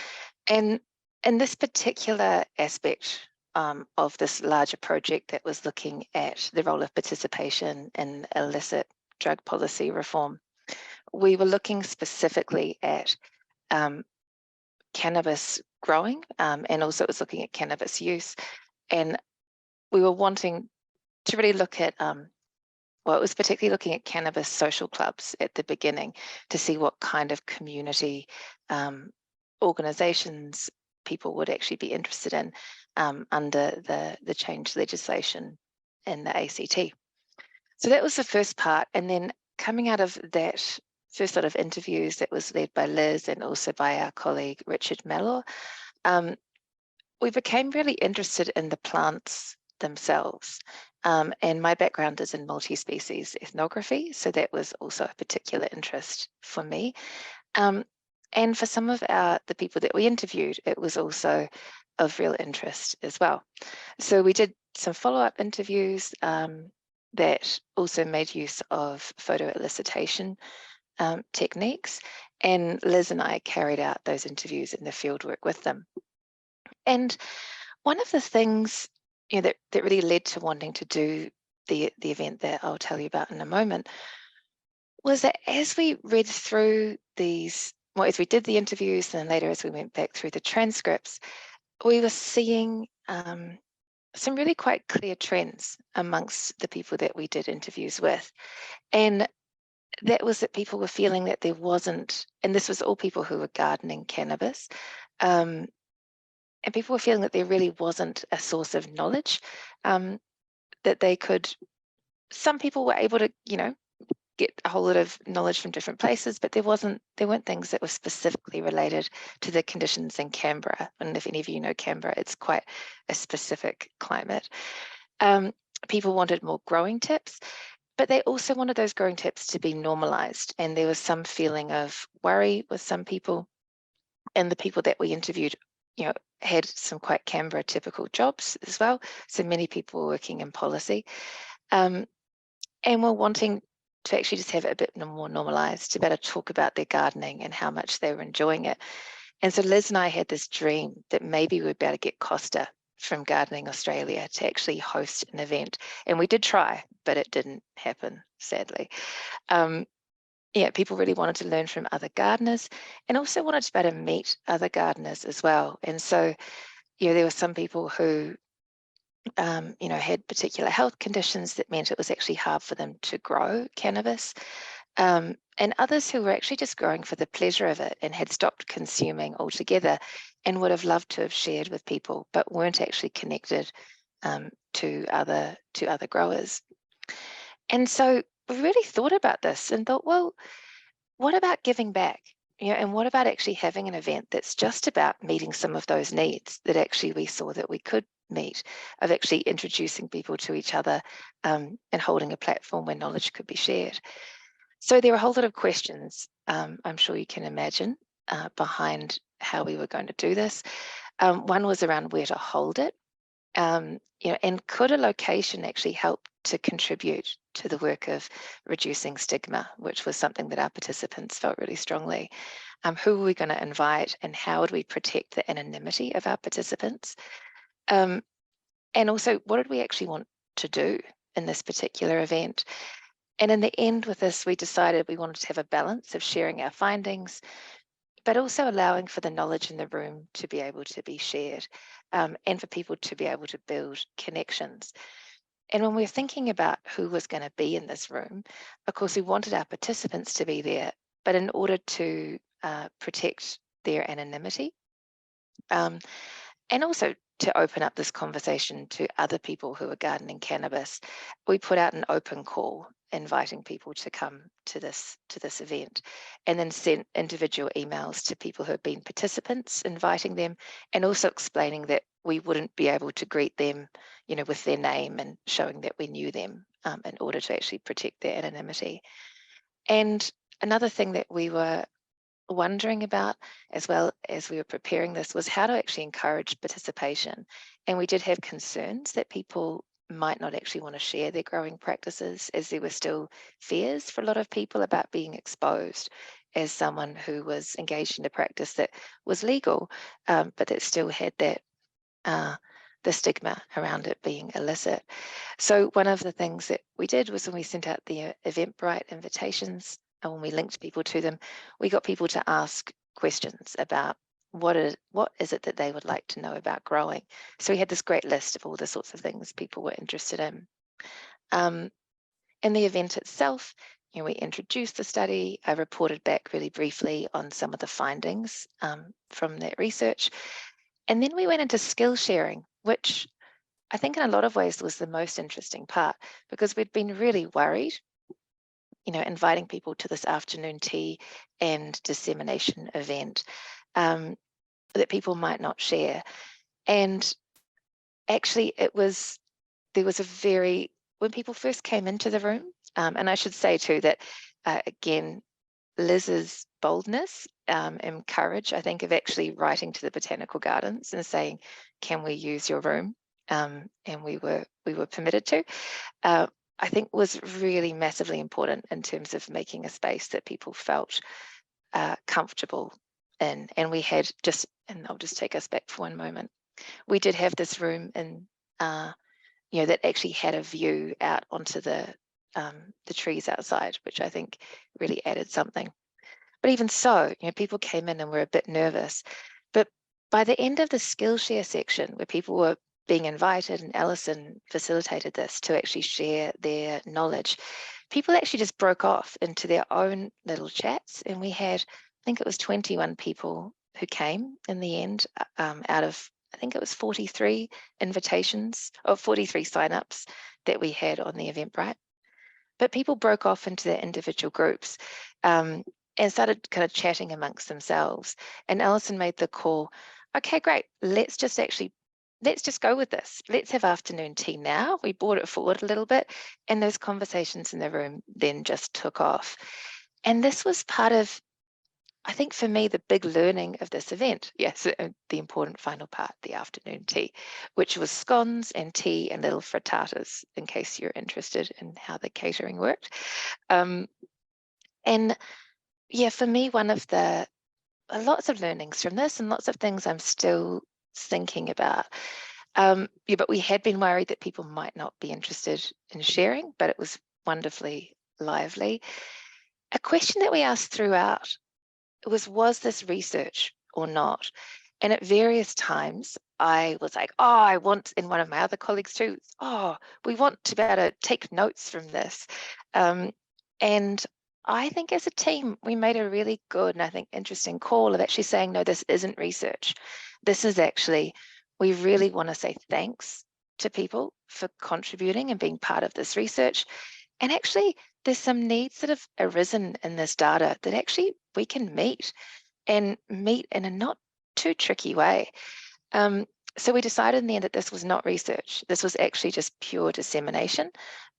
And in this particular aspect of this larger project that was looking at the role of participation in illicit drug policy reform, we were looking specifically at cannabis growing, and also it was looking at cannabis use. And we were wanting to really look at, it was particularly looking at cannabis social clubs at the beginning to see what kind of community organizations people would actually be interested in under the change legislation in the ACT. So that was the first part. And then coming out of that first lot of interviews that was led by Liz and also by our colleague Richard Mellor, we became really interested in the plants themselves. And my background is in multi-species ethnography, so that was also a particular interest for me. And for some of the people that we interviewed, it was also of real interest as well. So we did some follow-up interviews that also made use of photo elicitation techniques. And Liz and I carried out those interviews in the fieldwork with them. And one of the things, you know, that really led to wanting to do the event that I'll tell you about in a moment was that as we read through these, well, as we did the interviews and then later as we went back through the transcripts, we were seeing some really quite clear trends amongst the people that we did interviews with. And that was that people were feeling that there wasn't, and this was all people who were gardening cannabis, and people were feeling that there really wasn't a source of knowledge that they could, some people were able to, you know, get a whole lot of knowledge from different places, but there weren't things that were specifically related to the conditions in Canberra. And if any of you know Canberra, it's quite a specific climate. People wanted more growing tips, but they also wanted those growing tips to be normalized. And there was some feeling of worry with some people. And the people that we interviewed, you know, had some quite Canberra typical jobs as well. So many people were working in policy. And were wanting to actually just have it a bit more normalized, to better talk about their gardening and how much they were enjoying it. And so Liz and I had this dream that maybe we'd be able to get Costa from Gardening Australia to actually host an event. And we did try, but it didn't happen, sadly. Yeah, people really wanted to learn from other gardeners and also wanted to better meet other gardeners as well. And so, you know, there were some people who you know, had particular health conditions that meant it was actually hard for them to grow cannabis, and others who were actually just growing for the pleasure of it and had stopped consuming altogether and would have loved to have shared with people, but weren't actually connected to other growers. And so we really thought about this and thought, well, what about giving back? You know, and what about actually having an event that's just about meeting some of those needs that actually we saw that we could meet, of actually introducing people to each other and holding a platform where knowledge could be shared. So there were a whole lot of questions, I'm sure you can imagine, behind how we were going to do this. One was around where to hold it, you know, and could a location actually help to contribute to the work of reducing stigma, which was something that our participants felt really strongly. Who were we going to invite and how would we protect the anonymity of our participants? And also, what did we actually want to do in this particular event? And in the end with this, we decided we wanted to have a balance of sharing our findings, but also allowing for the knowledge in the room to be able to be shared, and for people to be able to build connections. And when we're thinking about who was going to be in this room, of course, we wanted our participants to be there, but in order to protect their anonymity, and also to open up this conversation to other people who are gardening cannabis, we put out an open call inviting people to come to this event, and then sent individual emails to people who have been participants, inviting them, and also explaining that we wouldn't be able to greet them, you know, with their name and showing that we knew them in order to actually protect their anonymity. And another thing that we were wondering about, as well as we were preparing this, was how to actually encourage participation. And we did have concerns that people might not actually want to share their growing practices, as there were still fears for a lot of people about being exposed as someone who was engaged in a practice that was legal, but that still had that the stigma around it being illicit. So one of the things that we did was when we sent out the Eventbrite invitations, and when we linked people to them, we got people to ask questions about what is it that they would like to know about growing. So we had this great list of all the sorts of things people were interested in. In the event itself, you know, we introduced the study. I reported back really briefly on some of the findings from that research. And then we went into skill sharing, which I think in a lot of ways was the most interesting part, because we'd been really worried, you know, inviting people to this afternoon tea and dissemination event that people might not share. And actually there was a very, when people first came into the room, and I should say too that, again, Liz's boldness and courage, I think, of actually writing to the botanical gardens and saying, can we use your room? And we were permitted to, I think was really massively important in terms of making a space that people felt comfortable in. And we had just, and I'll just take us back for one moment. We did have this room in, that actually had a view out onto the trees outside, which I think really added something. But even so, people came in and were a bit nervous. But by the end of the Skillshare section, where people were being invited, and Alison facilitated this to actually share their knowledge, people actually just broke off into their own little chats. And we had, I think it was 21 people who came in the end, out of, I think it was 43 invitations or 43 signups that we had on the Eventbrite. But people broke off into their individual groups and started kind of chatting amongst themselves. And Alison made the call, okay, great, let's just go with this. Let's have afternoon tea now. We brought it forward a little bit, and those conversations in the room then just took off. And this was part of, I think for me, the big learning of this event. Yes, the important final part, the afternoon tea, which was scones and tea and little frittatas, in case you're interested in how the catering worked. And yeah, for me, one of the lots of learnings from this and lots of things I'm still thinking about. But we had been worried that people might not be interested in sharing, but it was wonderfully lively. A question that we asked throughout was this research or not? And at various times, I was like, oh, I want, and one of my other colleagues too, oh, we want to be able to take notes from this. And I think as a team, we made a really good and I think interesting call of actually saying, no, this isn't research. This is actually, we really want to say thanks to people for contributing and being part of this research. And actually, there's some needs that have arisen in this data that actually we can meet in a not too tricky way. So we decided in the end that this was not research. This was actually just pure dissemination.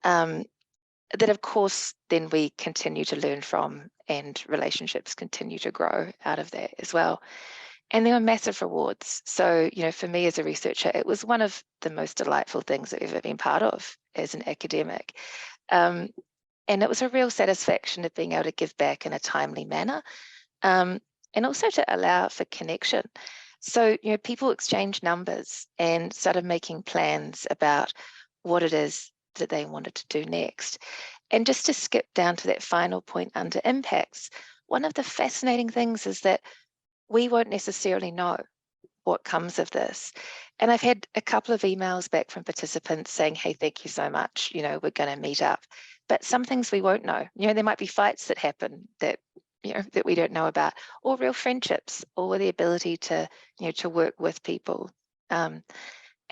That of course, then we continue to learn from, and relationships continue to grow out of that as well. And there were massive rewards. So, for me as a researcher, it was one of the most delightful things I've ever been part of as an academic. And it was a real satisfaction of being able to give back in a timely manner, and also to allow for connection. So, people exchanged numbers and started making plans about what it is that they wanted to do next. And just to skip down to that final point under impacts, one of the fascinating things is that we won't necessarily know what comes of this. And I've had a couple of emails back from participants saying, hey, thank you so much, we're going to meet up. But some things we won't know. There might be fights that happen that that we don't know about, or real friendships, or the ability to to work with people.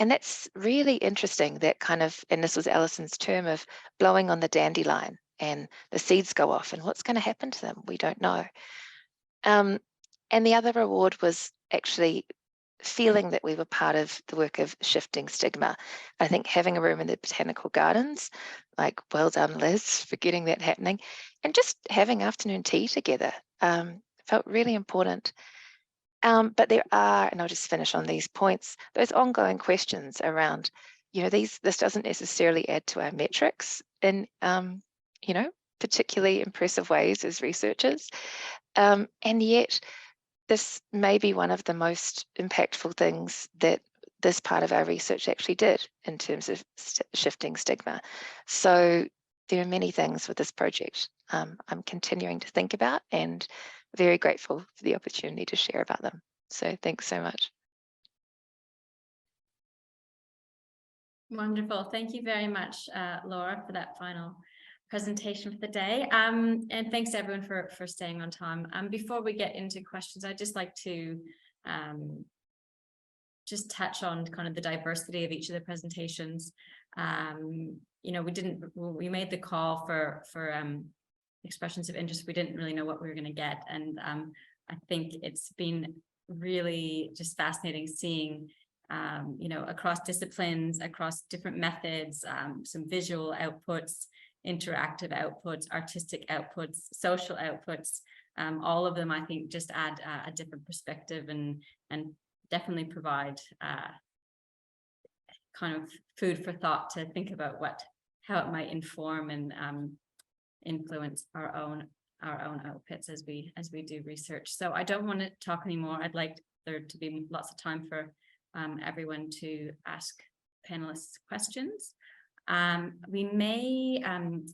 And that's really interesting, that kind of, and this was Alison's term of blowing on the dandelion, and the seeds go off, and what's going to happen to them, we don't know. And the other reward was actually feeling that we were part of the work of shifting stigma. I think having a room in the botanical gardens, like, well done, Liz, for getting that happening, and just having afternoon tea together felt really important. But there are, and I'll just finish on these points, those ongoing questions around, this doesn't necessarily add to our metrics in, particularly impressive ways as researchers. And yet, this may be one of the most impactful things that this part of our research actually did in terms of shifting stigma. So there are many things with this project I'm continuing to think about, and very grateful for the opportunity to share about them. So thanks so much. Wonderful. Thank you very much, Laura, for that final presentation for the day. And thanks to everyone for staying on time. Before we get into questions, I'd just like to just touch on kind of the diversity of each of the presentations. We made the call for expressions of interest. We didn't really know what we were going to get. And I think it's been really just fascinating seeing across disciplines, across different methods, some visual outputs, interactive outputs, artistic outputs, social outputs. All of them, I think, just add a different perspective and definitely provide kind of food for thought to think about how it might inform and influence our own our own outputs as we do research. So I don't want to talk anymore. I'd like there to be lots of time for everyone to ask panelists questions. We may,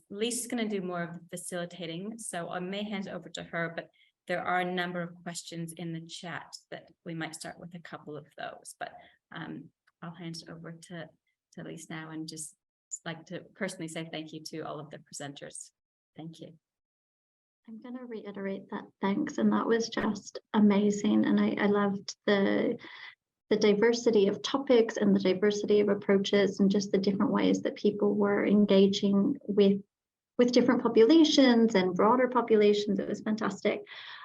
Lisa's going to do more of the facilitating, so I may hand it over to her, but there are a number of questions in the chat that we might start with a couple of those, but I'll hand it over to Lisa now, and just like to personally say thank you to all of the presenters. Thank you. I'm going to reiterate that thanks, and that was just amazing, and I loved the diversity of topics and the diversity of approaches, and just the different ways that people were engaging with different populations and broader populations. It was fantastic.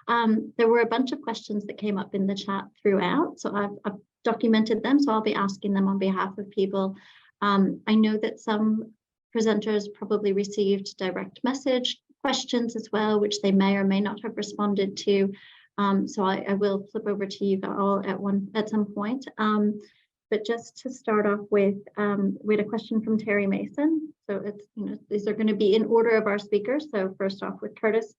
There were a bunch of questions that came up in the chat throughout, so I've documented them, so I'll be asking them on behalf of people. I know that some presenters probably received direct message questions as well, which they may or may not have responded to. So I will flip over to you all at some point. But just to start off with, we had a question from Terry Mason. So it's, these are going to be in order of our speakers. So first off with Curtis,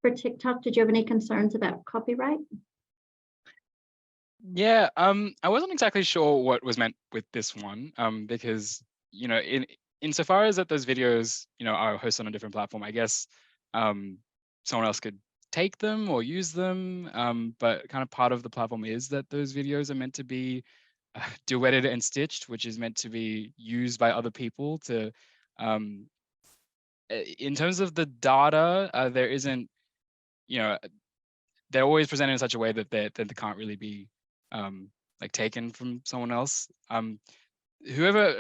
for TikTok, did you have any concerns about copyright? Yeah, I wasn't exactly sure what was meant with this one, because, insofar as that those videos, are hosted on a different platform, I guess someone else could take them or use them, but kind of part of the platform is that those videos are meant to be duetted and stitched, which is meant to be used by other people to, in terms of the data, there isn't, they're always presented in such a way that they can't really be like taken from someone else. Whoever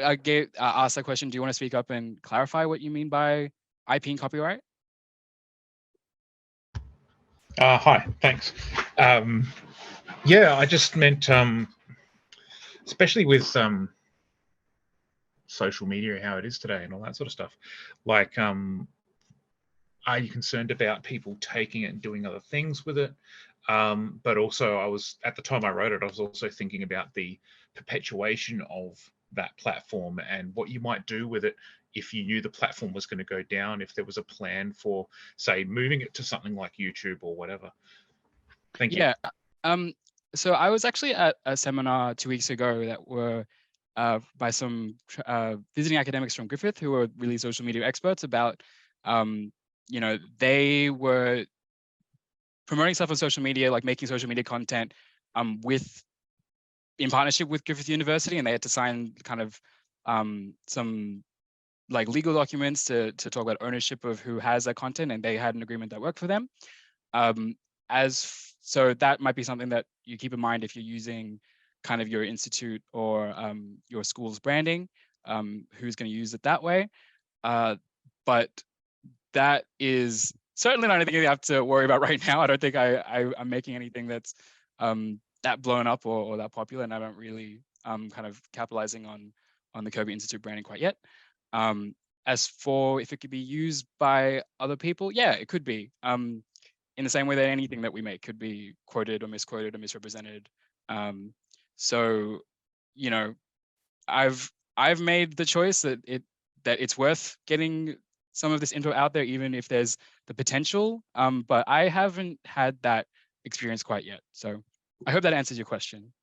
asked that question, do you want to speak up and clarify what you mean by IP and copyright? Hi, thanks. Yeah, I just meant, especially with social media, how it is today and all that sort of stuff, like, are you concerned about people taking it and doing other things with it? But also, at the time I wrote it, I was also thinking about the perpetuation of that platform and what you might do with it if you knew the platform was going to go down, if there was a plan for, say, moving it to something like YouTube or whatever. Thank you. Yeah. So I was actually at a seminar 2 weeks ago that were by some visiting academics from Griffith who were really social media experts about, they were promoting stuff on social media, like making social media content in partnership with Griffith University, and they had to sign kind of some like legal documents to talk about ownership of who has that content, and they had an agreement that worked for them. So that might be something that you keep in mind if you're using kind of your institute or your school's branding, who's going to use it that way. But that is certainly not anything you have to worry about right now. I don't think I'm making anything that's that blown up or that popular, and I don't really kind of capitalizing on the Kirby Institute branding quite yet. As for if it could be used by other people, yeah, it could be. In the same way that anything that we make could be quoted or misquoted or misrepresented. So, I've made the choice that it's worth getting some of this info out there, even if there's the potential. But I haven't had that experience quite yet. So I hope that answers your question.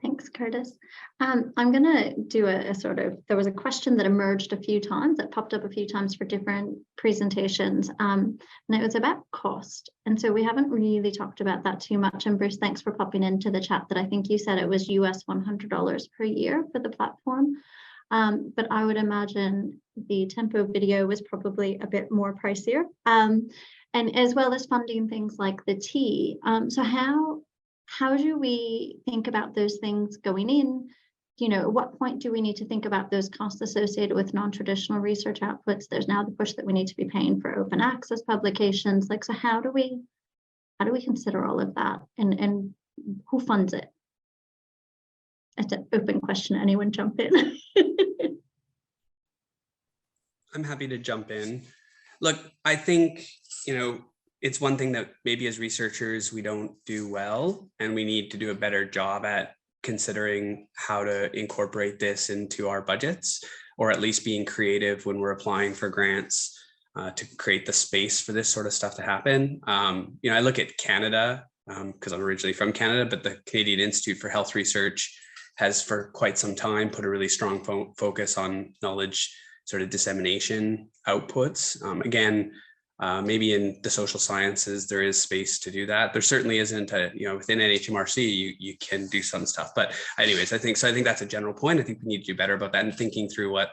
Thanks, Curtis. I'm going to do a sort of, there was a question that emerged a few times, that popped up a few times for different presentations, and it was about cost. And so we haven't really talked about that too much. And Bruce, thanks for popping into the chat that I think you said it was US $100 per year for the platform. But I would imagine the Tempo video was probably a bit more pricier, and as well as funding things like the T. So how do we think about those things going in? At what point do we need to think about those costs associated with non-traditional research outputs? There's now the push that we need to be paying for open access publications. So how do we consider all of that, and who funds it? It's an open question. Anyone jump in? I'm happy to jump in. Look, I think, it's one thing that maybe as researchers we don't do well, and we need to do a better job at considering how to incorporate this into our budgets, or at least being creative when we're applying for grants to create the space for this sort of stuff to happen. You know, I look at Canada because I'm originally from Canada, but the Canadian Institute for Health Research has for quite some time put a really strong focus on knowledge sort of dissemination outputs. Again, maybe in the social sciences, there is space to do that. There certainly isn't you know, within NHMRC, you can do some stuff. But anyways, I think that's a general point. I think we need to do better about that and thinking through what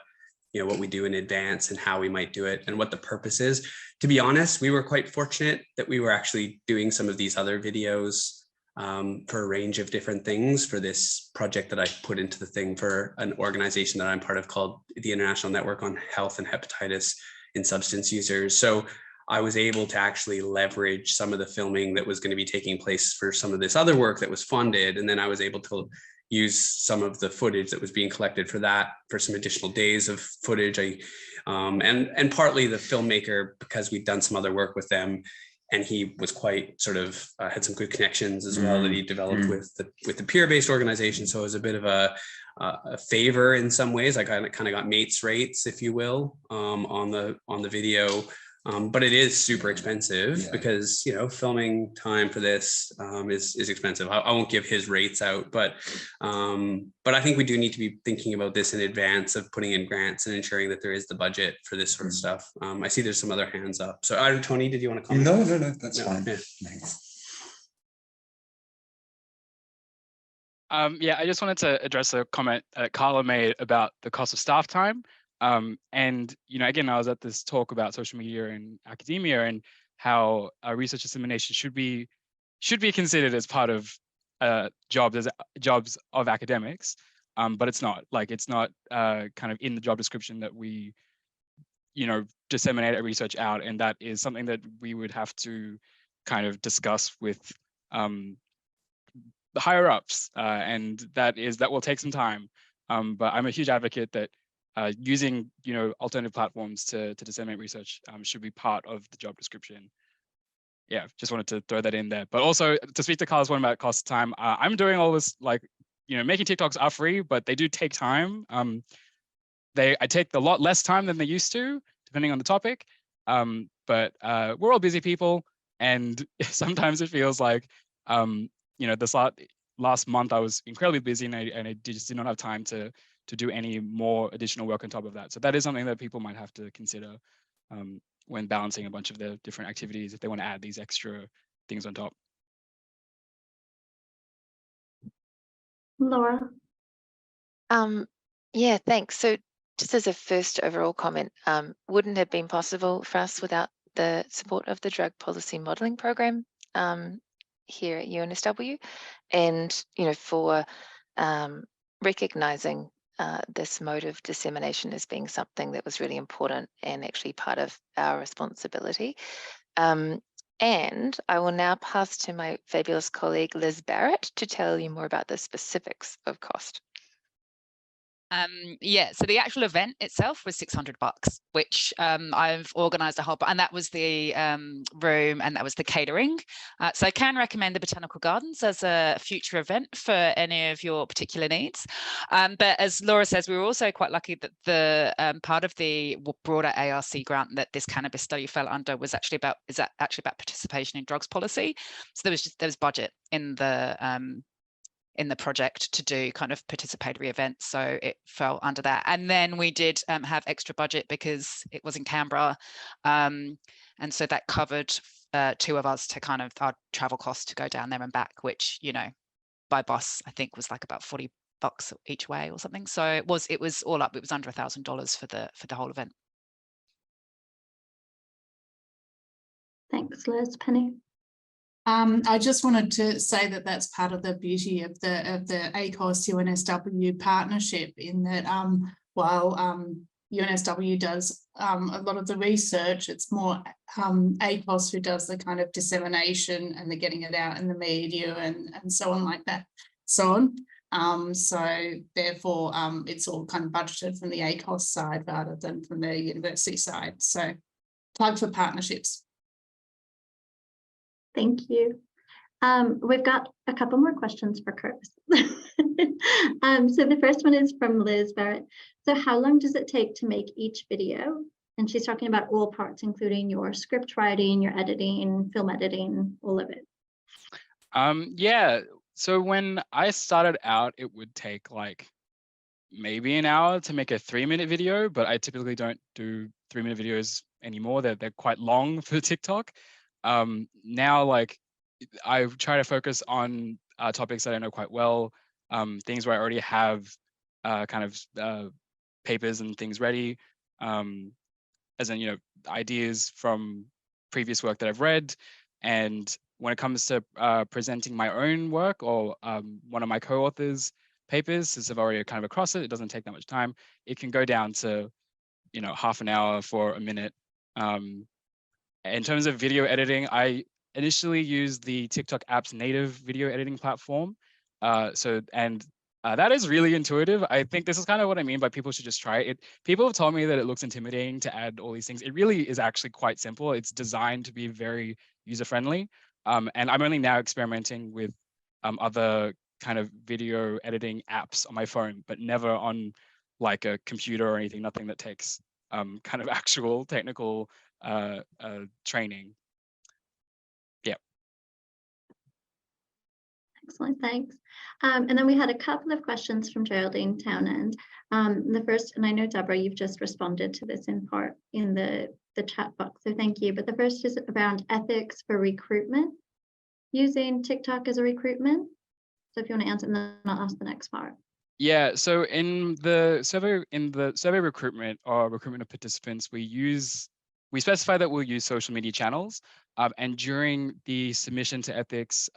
we do in advance and how we might do it and what the purpose is. To be honest, we were quite fortunate that we were actually doing some of these other videos for a range of different things for this project that I put into the thing for an organization that I'm part of called the International Network on Health and Hepatitis in Substance Users. So I was able to actually leverage some of the filming that was going to be taking place for some of this other work that was funded. And then I was able to use some of the footage that was being collected for that for some additional days of footage. And partly the filmmaker, because we'd done some other work with them, and he was quite sort of had some good connections as well that he developed with the peer-based organization. So it was a bit of a favor in some ways. I kind of got mates rates, if you will, on the video. But it is super expensive because, you know, filming time for this is expensive. I won't give his rates out, but I think we do need to be thinking about this in advance of putting in grants and ensuring that there is the budget for this sort of stuff. I see there's some other hands up. So Tony, did you want to comment? No, that's fine. Yeah. Thanks. Yeah, I just wanted to address a comment Carla made about the cost of staff time. And, you know, again, I was at this talk about social media and academia and how research dissemination should be considered as part of jobs of academics, but it's not. Like, it's not kind of in the job description that we, you know, disseminate our research out, and that is something that we would have to kind of discuss with the higher ups, and that will take some time. But I'm a huge advocate that using, you know, alternative platforms to disseminate research should be part of the job description. Yeah, just wanted to throw that in there. But also to speak to Carla's one about cost of time, I'm doing all this, like, you know, making TikToks are free, but they do take time. I take a lot less time than they used to, depending on the topic. But we're all busy people, and sometimes it feels like, you know, this last month I was incredibly busy, and I just did not have time to do any more additional work on top of that. So that is something that people might have to consider when balancing a bunch of the different activities if they want to add these extra things on top. Laura? Yeah, thanks. So just as a first overall comment, wouldn't have been possible for us without the support of the Drug Policy Modelling Program here at UNSW, and, you know, for recognising this mode of dissemination as being something that was really important and actually part of our responsibility. And I will now pass to my fabulous colleague, Liz Barrett, to tell you more about the specifics of cost. Yeah, so the actual event itself was $600, which I've organised a whole, and that was the room and that was the catering. So I can recommend the Botanical Gardens as a future event for any of your particular needs. But as Laura says, we were also quite lucky that the part of the broader ARC grant that this cannabis study fell under was actually about participation in drugs policy. So there was budget in the project to do kind of participatory events, so it fell under that. And then we did have extra budget because it was in Canberra, and so that covered two of us to kind of our travel costs to go down there and back, which, you know, by bus I think was like about $40 each way or something. So it was all up, it was under $1,000 for the whole event. Thanks, Liz. Penny? I just wanted to say that that's part of the beauty of the ACOS UNSW partnership, in that while UNSW does a lot of the research, it's more ACOS who does the kind of dissemination and the getting it out in the media and so on like that, so therefore it's all kind of budgeted from the ACOS side rather than from the university side. So plug for partnerships. Thank you. We've got a couple more questions for Curtis. So the first one is from Liz Barrett. So how long does it take to make each video? And she's talking about all parts, including your script writing, your editing, film editing, all of it. Yeah, so when I started out, it would take like maybe an hour to make a 3-minute video, but I typically don't do 3-minute videos anymore. They're quite long for TikTok. Now, like, I try to focus on topics that I know quite well, things where I already have kind of papers and things ready, as in, you know, ideas from previous work that I've read. And when it comes to presenting my own work or one of my co-authors' papers, since I've already kind of across it, it doesn't take that much time. It can go down to, you know, half an hour for a minute. In terms of video editing, I initially used the TikTok app's native video editing platform. That is really intuitive. I think this is kind of what I mean by people should just try it. People have told me that it looks intimidating to add all these things. It really is actually quite simple. It's designed to be very user-friendly. And I'm only now experimenting with other kind of video editing apps on my phone, but never on like a computer or anything, nothing that takes kind of actual technical training. Yeah. Excellent, thanks. And then we had a couple of questions from Geraldine Townend. The first, and I know, Deborah, you've just responded to this in part in the chat box, so thank you. But the first is around ethics for recruitment, using TikTok as a recruitment. So if you want to answer, and then I'll ask the next part. Yeah, so in the survey recruitment or recruitment of participants, we specify that we'll use social media channels. And during the submission to ethics,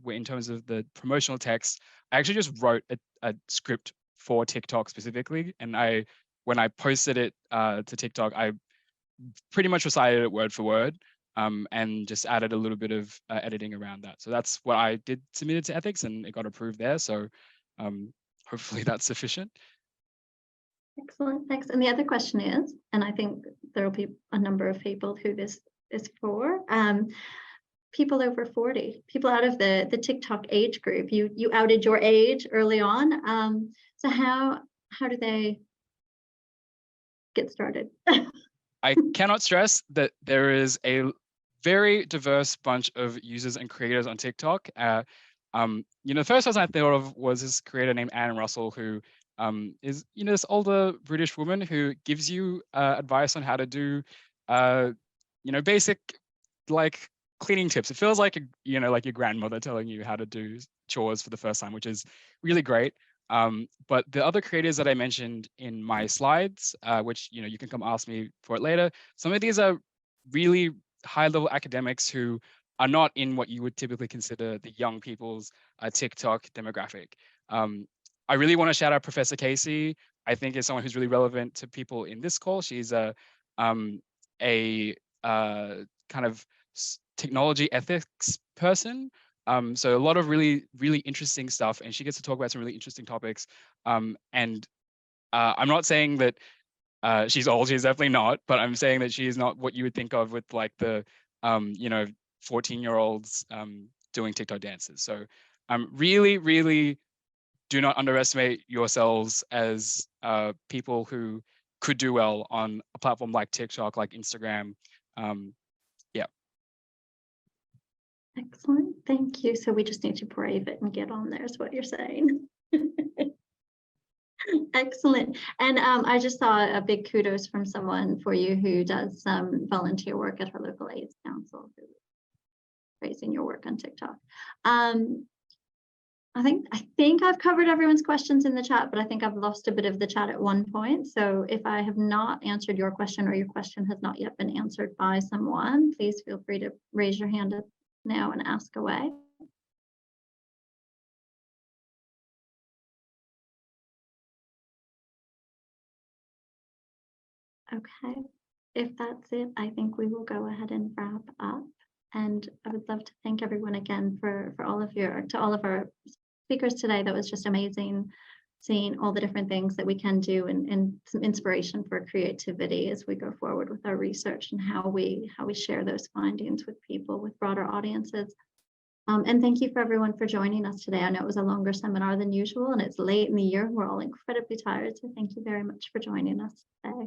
in terms of the promotional text, I actually just wrote a script for TikTok specifically. And when I posted it to TikTok, I pretty much recited it word for word, and just added a little bit of editing around that. So that's what I did submit it to ethics, and it got approved there. So hopefully that's sufficient. Excellent, thanks. And the other question is, and I think there will be a number of people who this is for, people over 40, people out of the TikTok age group. You outed your age early on. So how do they get started? I cannot stress that there is a very diverse bunch of users and creators on TikTok. The first person I thought of was this creator named Anne Russell, who is this older British woman who gives you advice on how to do basic like cleaning tips. It feels like like your grandmother telling you how to do chores for the first time, which is really great. But the other creators that I mentioned in my slides, which you can come ask me for it later, some of these are really high-level academics who are not in what you would typically consider the young people's TikTok demographic. I really want to shout out Professor Casey. I think is someone who's really relevant to people in this call. She's a kind of technology ethics person. So a lot of really, really interesting stuff, and she gets to talk about some really interesting topics. I'm not saying that she's old, she's definitely not, but I'm saying that she is not what you would think of with like the 14-year-olds doing TikTok dances. So really, really do not underestimate yourselves as people who could do well on a platform like TikTok, like Instagram. Yeah. Excellent, thank you. So we just need to brave it and get on there is what you're saying. Excellent. And I just saw a big kudos from someone for you who does some volunteer work at her local AIDS council, praising your work on TikTok. I think I've covered everyone's questions in the chat, but I think I've lost a bit of the chat at one point. So if I have not answered your question or your question has not yet been answered by someone, please feel free to raise your hand now and ask away. Okay, if that's it, I think we will go ahead and wrap up. And I would love to thank everyone again for all of our speakers today. That was just amazing, seeing all the different things that we can do and some inspiration for creativity as we go forward with our research and how we share those findings with people, with broader audiences. And thank you for everyone for joining us today. I know it was a longer seminar than usual and it's late in the year. We're all incredibly tired. So thank you very much for joining us today.